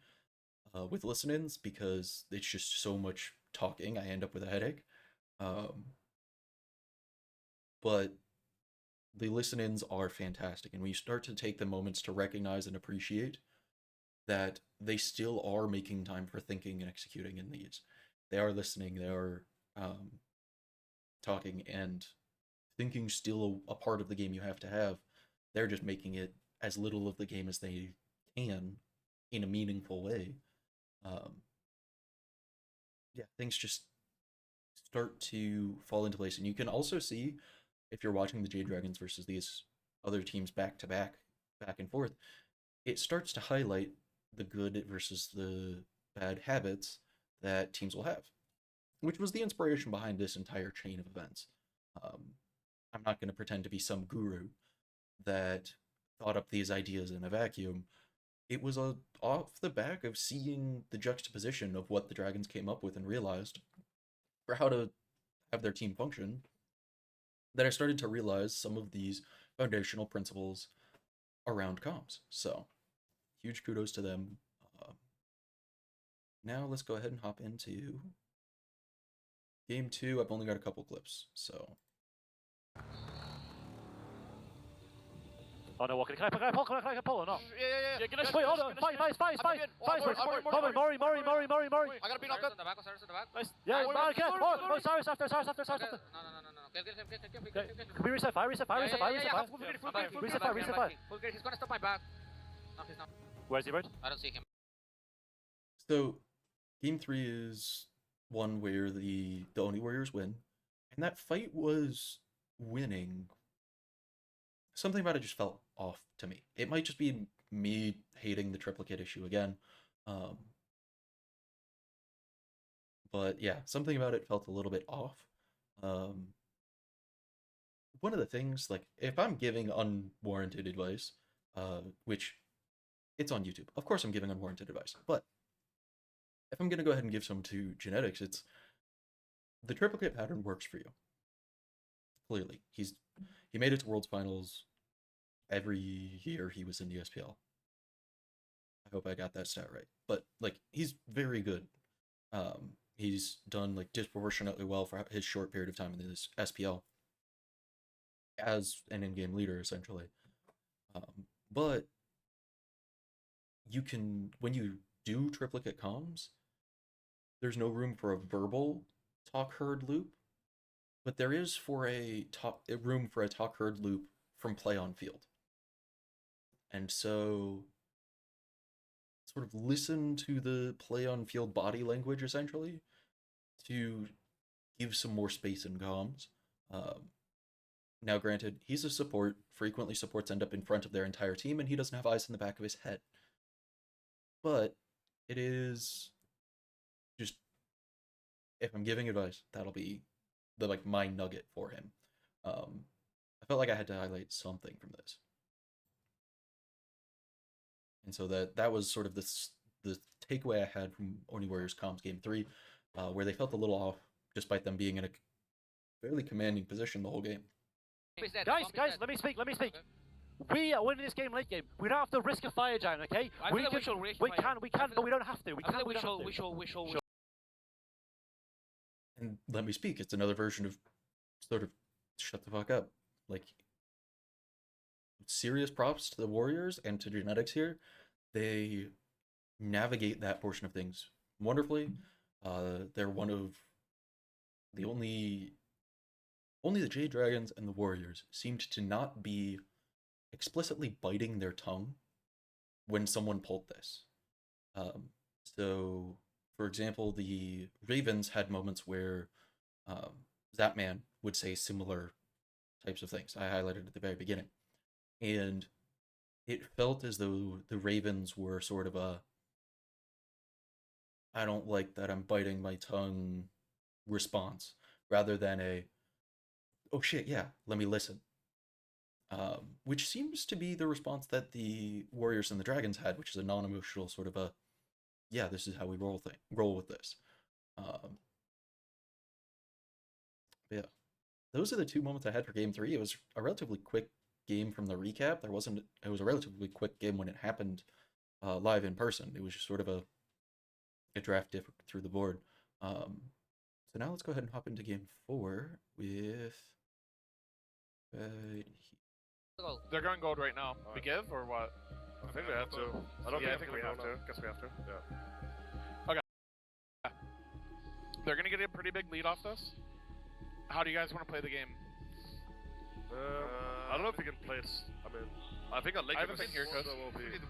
with listen-ins, because it's just so much talking, I end up with a headache. But the listen-ins are fantastic, and when you start to take the moments to recognize and appreciate that they still are making time for thinking and executing in these. They are listening, they are talking, and thinking still a part of the game you have to have. They're just making it as little of the game as they can in a meaningful way. Yeah, things just start to fall into place. And you can also see, if you're watching the Jade Dragons versus these other teams back to back and forth, it starts to highlight the good versus the bad habits that teams will have, which was the inspiration behind this entire chain of events. I'm not going to pretend to be some guru that thought up these ideas in a vacuum. It was off the back of seeing the juxtaposition of what the Dragons came up with and realized for how to have their team function. that I started to realize some of these foundational principles around comms. So, huge kudos to them. Now let's go ahead and hop into game 2. I've only got a couple clips, so. Oh no, what can I pull or not? Yeah. Yeah, get us. Wait, hold on, fight, Mori. I gotta be knocked out. Nice. Yeah, okay. Oh, sorry, after. No. Can we reset fire? Reset fire. Reset fire. He's gonna stop my back. No, he's not. Where's he, Bird? I don't see him. So, game 3 is one where the Oni Warriors win, and that fight was winning. Something about it just felt off to me. It might just be me hating the triplicate issue again. But yeah, something about it felt a little bit off. One of the things, like, if I'm giving unwarranted advice, which it's on YouTube, of course I'm giving unwarranted advice, but if I'm going to go ahead and give some to genetics, it's the triplicate pattern works for you. Clearly, he made it to Worlds Finals every year he was in the SPL. I hope I got that stat right. But, like, he's very good. He's done, like, disproportionately well for his short period of time in this SPL as an in-game leader, essentially. But you can, when you do triplicate comms, there's no room for a verbal talk herd loop, but there is for a room for a talk herd loop from play on field. And so sort of listen to the play on field body language, essentially, to give some more space in comms. Now, granted, he's a support. Frequently, supports end up in front of their entire team, and he doesn't have eyes in the back of his head. But it is just, if I'm giving advice, that'll be my nugget for him. I felt like I had to highlight something from this. And so that was sort of the takeaway I had from Oni Warriors Comms Game 3, where they felt a little off, despite them being in a fairly commanding position the whole game. Guys, let me speak. We are winning this game late game. We don't have to risk a fire giant, okay? We can, but we don't have to. We should. And let me speak. It's another version of sort of shut the fuck up. Like, serious props to the Warriors and to genetics here. They navigate that portion of things wonderfully. They're one of the only the Jade Dragons and the Warriors seemed to not be explicitly biting their tongue when someone pulled this. So, for example, the Ravens had moments where Zapman would say similar types of things. I highlighted at the very beginning. And it felt as though the Ravens were sort of a, I don't like that I'm biting my tongue response, rather than a, oh shit, yeah, let me listen. Which seems to be the response that the Warriors and the Dragons had, which is a non-emotional sort of a, yeah, this is how we roll with this. Yeah, those are the two moments I had for Game 3. It was a relatively quick game from the recap. It was a relatively quick game when it happened live in person. It was just sort of a draft diff through the board. So now let's go ahead and hop into Game 4 with... They're going gold right now. We give or what? I think we have to. I think we have to. Guess we have to. Yeah. Okay. They're gonna get a pretty big lead off this. How do you guys want to play the game? I don't know if we can play it. I mean, I think I'll I have a thing here, Coach.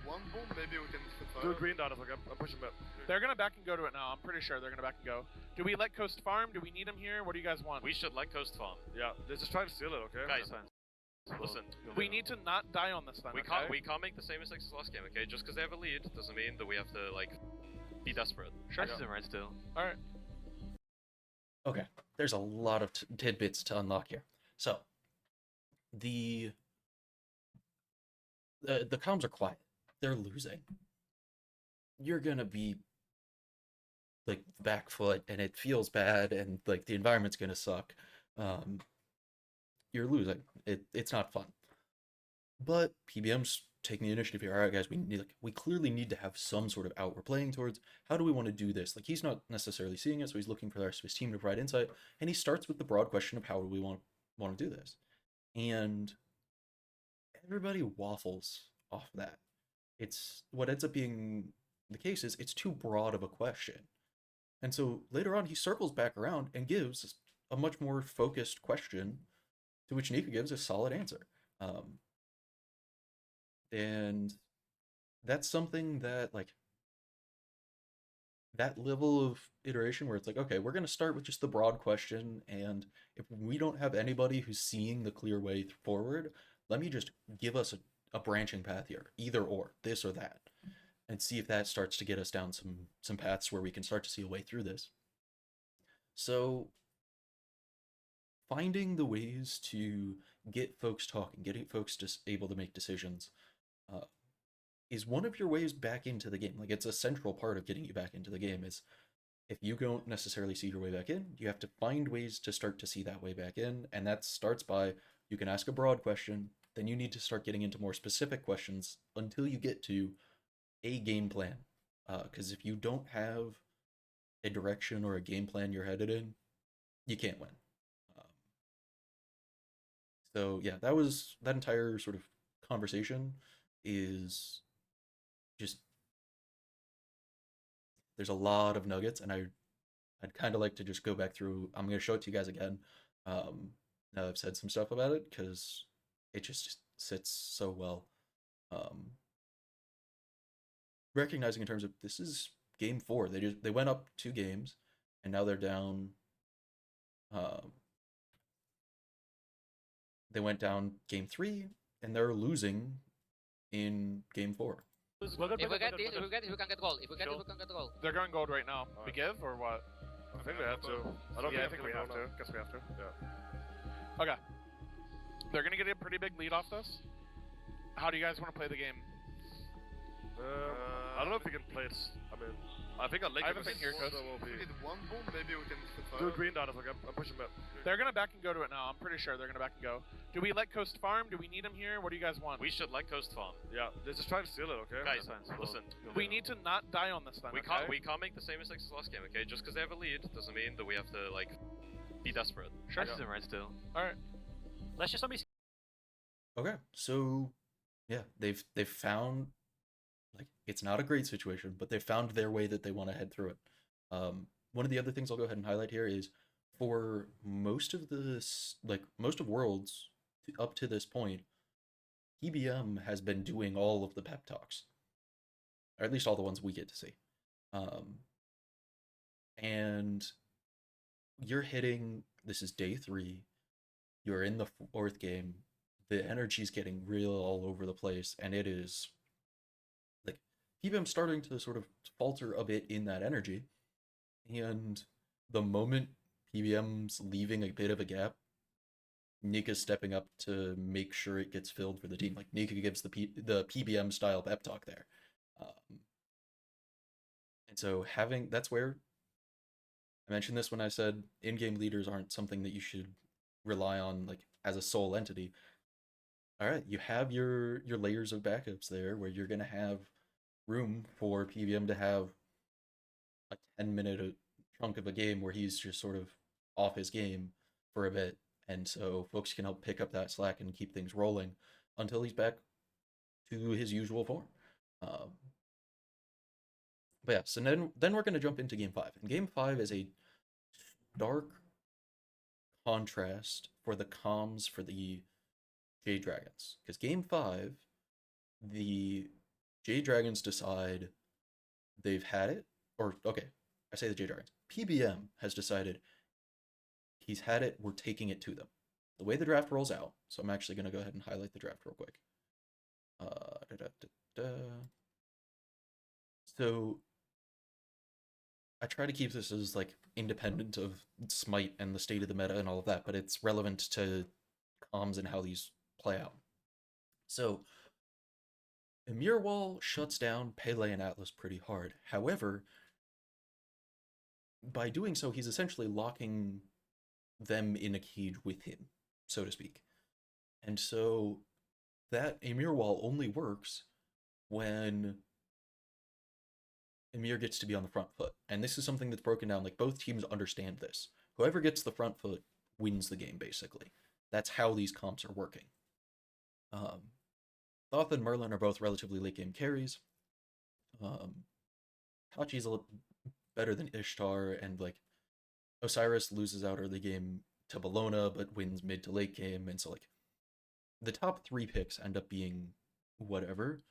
one boom, maybe we can do green down. I'm pushing back. They're gonna back and go to it now. I'm pretty sure they're gonna back and go. Do we let Coast farm? Do we need him here? What do you guys want? We should let Coast farm. Yeah, let's just try to steal it, okay? Guys, listen. We need to not die on this then. We can't make the same mistakes as last game, okay? Just because they have a lead doesn't mean that we have to be desperate. Sure. Right still. All right. Okay, there's a lot of tidbits to unlock here. So, the comms are quiet. They're losing. You're gonna be back foot, and it feels bad, and the environment's gonna suck. you're losing. It's not fun. But PBM's taking the initiative here. All right, guys, we clearly need to have some sort of out we're playing towards. How do we want to do this? Like, he's not necessarily seeing it, so he's looking for the rest of his team to provide insight. And he starts with the broad question of how do we want to do this? And everybody waffles off that. It's what ends up being the case is it's too broad of a question. And so later on, he circles back around and gives a much more focused question to which Nika gives a solid answer. And that's something that, like, that level of iteration where it's like, okay, we're going to start with just the broad question, and if we don't have anybody who's seeing the clear way forward, let me just give us a branching path here, either or, this or that, and see if that starts to get us down some paths where we can start to see a way through this. So finding the ways to get folks talking, getting folks just able to make decisions, is one of your ways back into the game. Like, it's a central part of getting you back into the game. Is if you don't necessarily see your way back in, you have to find ways to start to see that way back in, and that starts by, you can ask a broad question, then you need to start getting into more specific questions until you get to a game plan. Because if you don't have a direction or a game plan you're headed in, you can't win. So yeah, that entire sort of conversation is just, there's a lot of nuggets, and I'd kind of like to just go back through. I'm going to show it to you guys again. Now I've said some stuff about it because it just sits so well. Recognizing in terms of, this is game 4. They went up 2 games, and now they're down. They went down game 3, and they're losing in game 4. If we can get gold. If we can get gold. They're going gold right now. We give or what? I think we have to. I think we have to. Guess we have to. Yeah. Okay. They're gonna get a pretty big lead off this. How do you guys want to play the game? I don't know if we can play it. I mean, I think I'll I have a thing here, Coach. We need one boom, maybe we can do green dot. Like I'm pushing back. They're gonna back and go to it now. I'm pretty sure they're gonna back and go. Do we let Coast farm? Do we need him here? What do you guys want? We should let Coast farm. Yeah, they're just trying to steal it, okay? Guys, listen. We need to not die on this then. We can't make the same mistakes as last game, okay? Just because they have a lead doesn't mean that we have to, like, be desperate. Sure. This is in red still. Alright. Let's just let me. Okay, so yeah, they've found, like, it's not a great situation, but they found their way that they want to head through it. One of the other things I'll go ahead and highlight here is, for most of this, like, most of Worlds up to this point, PBM has been doing all of the pep talks, or at least all the ones we get to see. And you're hitting, this is day 3, you're in the 4th game, the energy's getting real all over the place, and it is, like, PBM starting to sort of falter a bit in that energy, and the moment PBM's leaving a bit of a gap, Nika's stepping up to make sure it gets filled for the team. Like, Nika gives the PBM style pep talk there. And so that's where I mentioned this when I said in-game leaders aren't something that you should rely on, like, as a sole entity. All right, you have your layers of backups there where you're going to have room for PBM to have a 10-minute chunk of a game where he's just sort of off his game for a bit. And so folks can help pick up that slack and keep things rolling until he's back to his usual form. But yeah, so then we're going to jump into Game 5. And Game 5 is a stark contrast for the comms for the Jade Dragons. Because Game 5, the Jade Dragons decide they've had it. Or, okay, I say the Jade Dragons. PBM has decided he's had it, we're taking it to them. The way the draft rolls out, so I'm actually going to go ahead and highlight the draft real quick. So I try to keep this as, like, independent of Smite and the state of the meta and all of that, but it's relevant to comms and how these play out. So Emir Wall shuts down Pele and Atlas pretty hard. However, by doing so, he's essentially locking them in a cage with him. so to speak. And so that Emir wall only works when Emir gets to be on the front foot. And this is something that's broken down. Like, both teams understand this. Whoever gets the front foot wins the game, basically. That's how these comps are working. Thoth and Merlin are both relatively late game carries. Tachi's a little better than Ishtar, and like Osiris loses out early game to Bellona, but wins mid to late game, and so like the top 3 picks end up being whatever.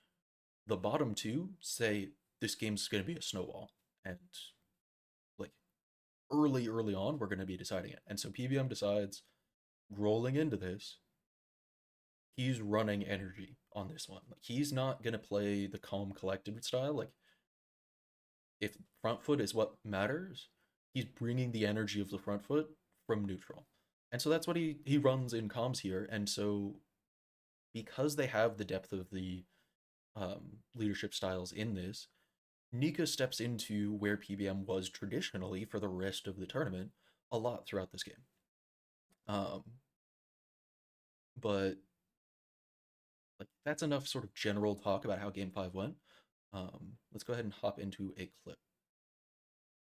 The bottom 2 say this game's going to be a snowball, and like early on we're going to be deciding it. And so PBM decides, rolling into this, he's running energy on this one. Like, he's not going to play the calm collected style. Like, if front foot is what matters, he's bringing the energy of the front foot from neutral. And so that's what he runs in comms here. And so because they have the depth of the leadership styles in this, Nika steps into where PBM was traditionally for the rest of the tournament a lot throughout this game. But like, that's enough sort of general talk about how Game 5 went. Let's go ahead and hop into a clip.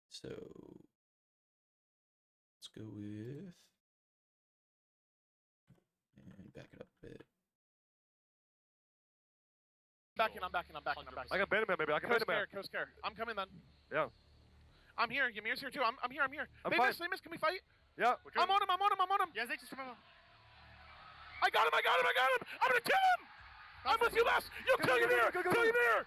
So let's go with, and back it up a bit. I'm back in. I can bait him, maybe. I can bait him. Coast care. I'm coming then. Yeah. I'm here. Ymir's here too. I'm here. I'm They fine. miss. Can we fight? Yeah. I'm on him. Yes, they just I got him. I'm gonna kill him. I'm with you, Les. Kill Ymir.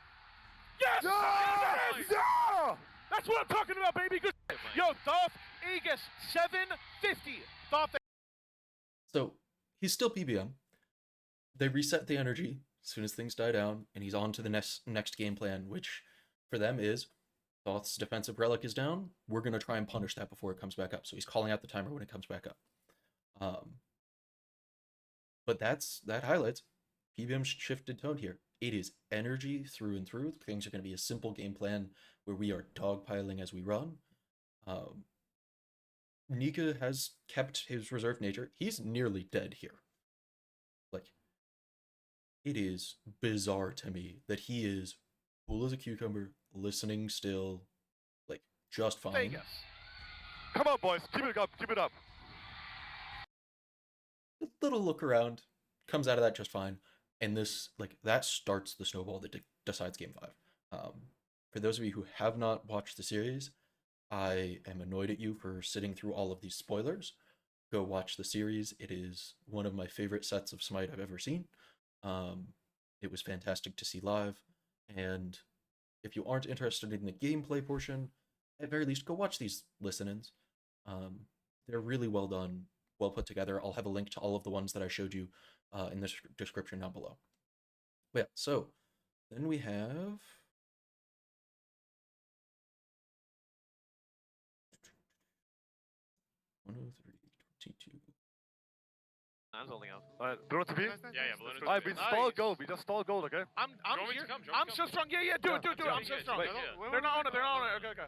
Yes. Yes. Yeah! That's what I'm talking about, baby. Good. Yo, Thoth, Aegis, 750. Thoth. So he's still PBM. They reset the energy as soon as things die down, and he's on to the next game plan, which for them is Thoth's defensive relic is down. We're going to try and punish that before it comes back up. So he's calling out the timer when it comes back up. But that highlights PBM's shifted tone here. It is energy through and through. Things are going to be a simple game plan where we are dogpiling as we run. Nika has kept his reserved nature. He's nearly dead here. Like, it is bizarre to me that he is cool as a cucumber, listening still, like, just fine. Vegas. Come on, boys. Keep it up. A little look around, comes out of that just fine. And this, like, that starts the snowball that decides Game 5. For those of you who have not watched the series, I am annoyed at you for sitting through all of these spoilers. Go watch the series. It is one of my favorite sets of Smite I've ever seen. It was fantastic to see live. And if you aren't interested in the gameplay portion, at very least, go watch these listen-ins. They're really well done, well put together. I'll have a link to all of the ones that I showed you in the description down below. But yeah, so then we have 103, 22. Hands holding out. Alright, do you want to be? Yeah, balloon is Alright, we nice. stall gold. We just stall gold, okay? I'm me here. to come? I'm so strong. Yeah. Do it. I'm so strong. Wait. They're not on it. Okay.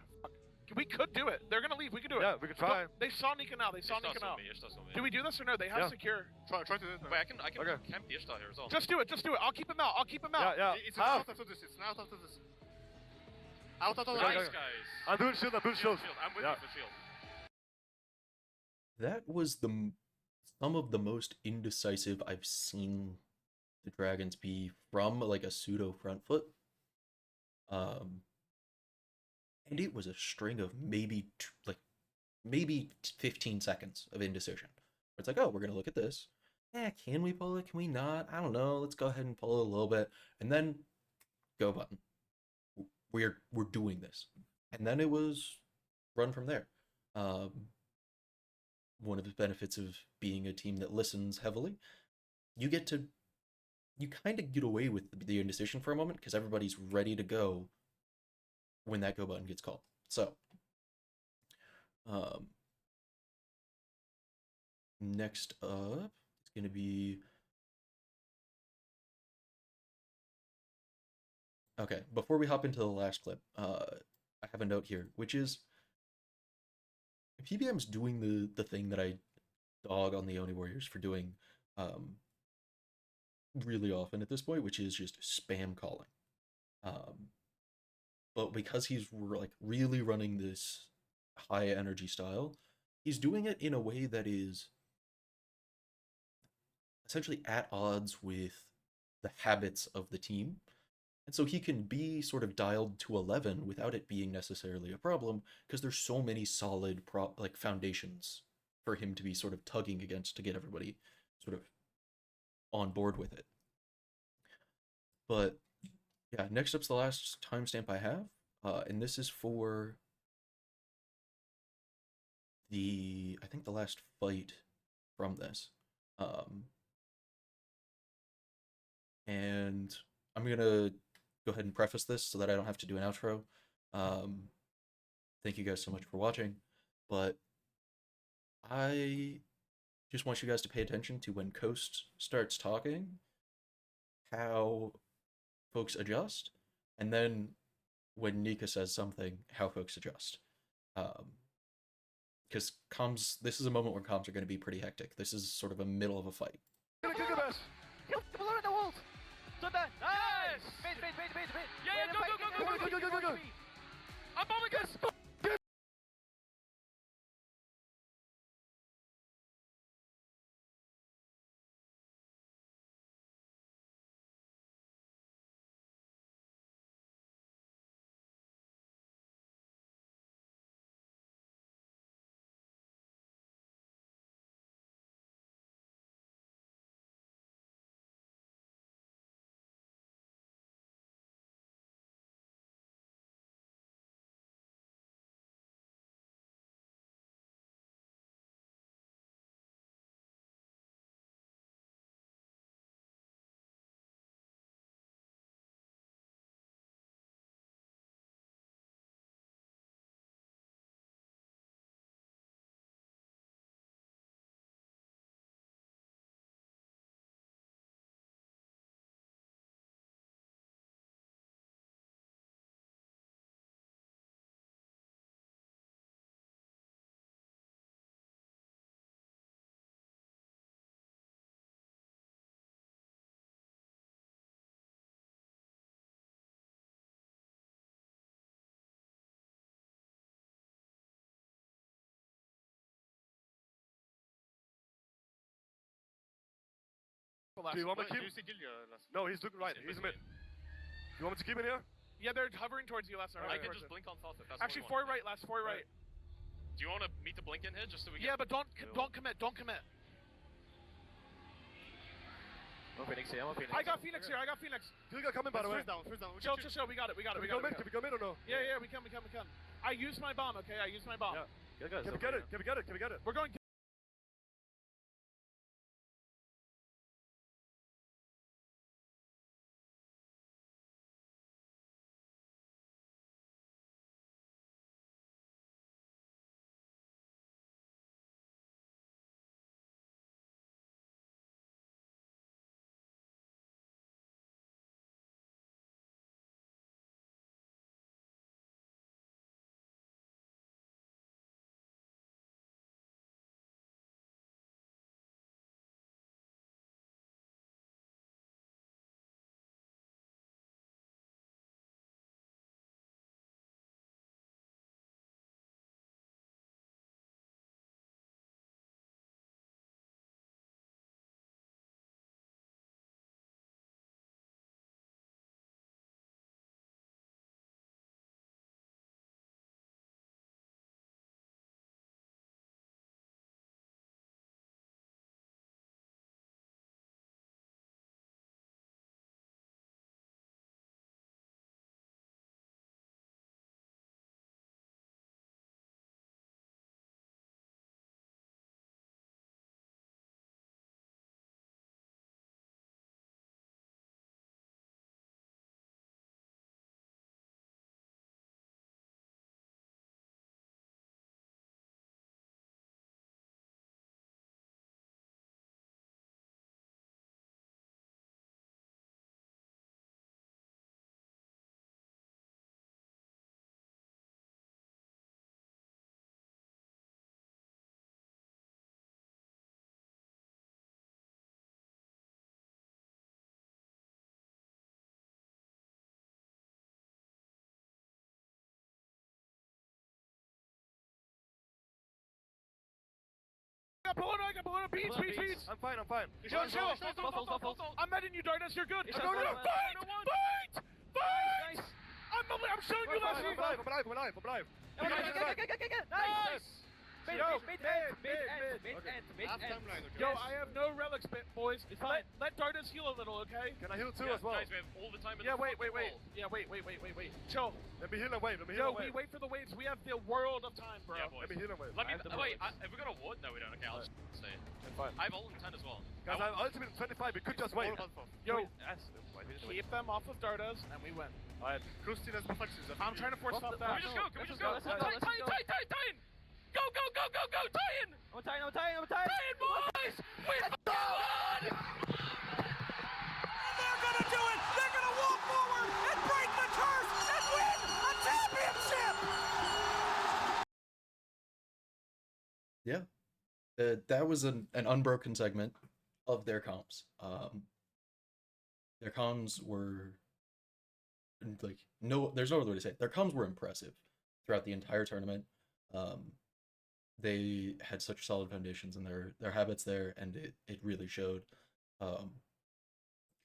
We could do it. They're gonna leave. We could do it. Yeah, we could try. They saw Nika now. Do we do this or no? They have Yeah. secure. Try to do it. Wait, I can Okay. camp the Ishtar here as well. Just do it. I'll keep him out. Yeah. It's Half. out after this. It's out after this. Out. Nice, guys. I'm doing shield. I'm with you for shield. That was some of the most indecisive I've seen the Dragons be from, like, a pseudo front foot. And it was a string of maybe 15 seconds of indecision. Where it's like, oh, we're gonna look at this. Can we pull it? Can we not? I don't know. Let's go ahead and pull it a little bit, and then go button. We're doing this, and then it was run from there. One of the benefits of being a team that listens heavily, you kind of get away with the indecision for a moment because everybody's ready to go when that go button gets called. So, next up is going to be, okay, before we hop into the last clip, I have a note here, which is PBM's doing the thing that dog on the Oni Warriors for doing really often at this point, which is just spam calling. But because he's like really running this high energy style, he's doing it in a way that is essentially at odds with the habits of the team. And so he can be sort of dialed to 11 without it being necessarily a problem, because there's so many solid like foundations for him to be sort of tugging against to get everybody sort of on board with it. But yeah, next up's the last timestamp I have, and this is for I think the last fight from this. And I'm gonna go ahead and preface this so that I don't have to do an outro. Thank you guys so much for watching, but I just want you guys to pay attention to when Coast starts talking, how folks adjust, and then when Nika says something, how folks adjust. Because comms, this is a moment where comms are going to be pretty hectic. This is sort of a middle of a fight. Kill the balloon at the wall! Stood there! Nice! Bait! Yeah, go! I'm bombing this! Do you want me to keep? No, he's looking right. He's mid. You want me to keep it here? Yeah, they're hovering towards you, Lester. I can just blink on top if that's Actually, what four right, last four right. Do you want me to blink in here just so we get... Yeah, but don't commit. Don't commit. I'm Phoenix here. I got Phoenix here. You got coming, by the way. First down. Chill. We got it. Can we go mid or no? Yeah, we can. I used my bomb, okay? Yeah. Can we get it? We're going I got Polona, beats. I'm fine. Chill. I'm meting you, Dardas, you're good. No, fight! I'm showing you that. I'm alive. Nice! Mid, Yo, I have no relics, boys. It's fine. Let Dardas heal a little, okay? Can I heal too as well? Guys, we have all the time in Yeah, the wait. fucking Yeah, wait. Chill. Let me heal and wave. Yo, we wait for the waves. We have the world of time, bro. Yeah, boys. Let me heal and wave. Let me. Wait, have we got a ward? No, we don't. Okay, I'll just say it. Fine. I have ult in 10 as well. Guys, I have ultimate in 25. We could just wait. Yo, keep them off of Dardas, and we win. Alright, Christina's perfections. I'm trying to force stop Can that. we just go? Can we just go? Let's go. Tie in! Go! Tie in! I'm tying. Tie in, boys! We won! They're gonna do it! They're gonna walk forward and break the curse and win a championship! Yeah. That was an unbroken segment of their comps. Their comms were like there's no other way to say it. Their comms were impressive throughout the entire tournament. They had such solid foundations in their habits there, and it really showed.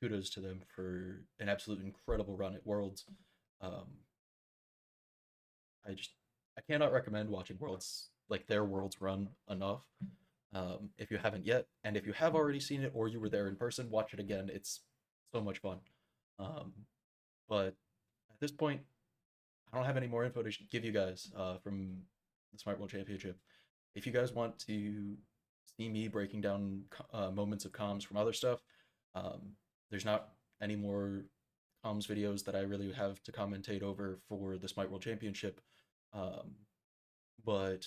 Kudos to them for an absolute incredible run at Worlds. I cannot recommend watching Worlds, like their Worlds run, enough. If you haven't yet, and if you have already seen it or you were there in person, watch it again. It's so much fun. But at this point, I don't have any more info to give you guys from the Smite World Championship. If you guys want to see me breaking down moments of comms from other stuff, there's not any more comms videos that I really have to commentate over for the Smite World Championship. But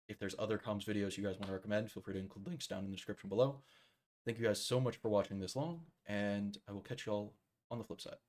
if there's other comms videos you guys want to recommend, feel free to include links down in the description below. Thank you guys so much for watching this long, and I will catch y'all on the flip side.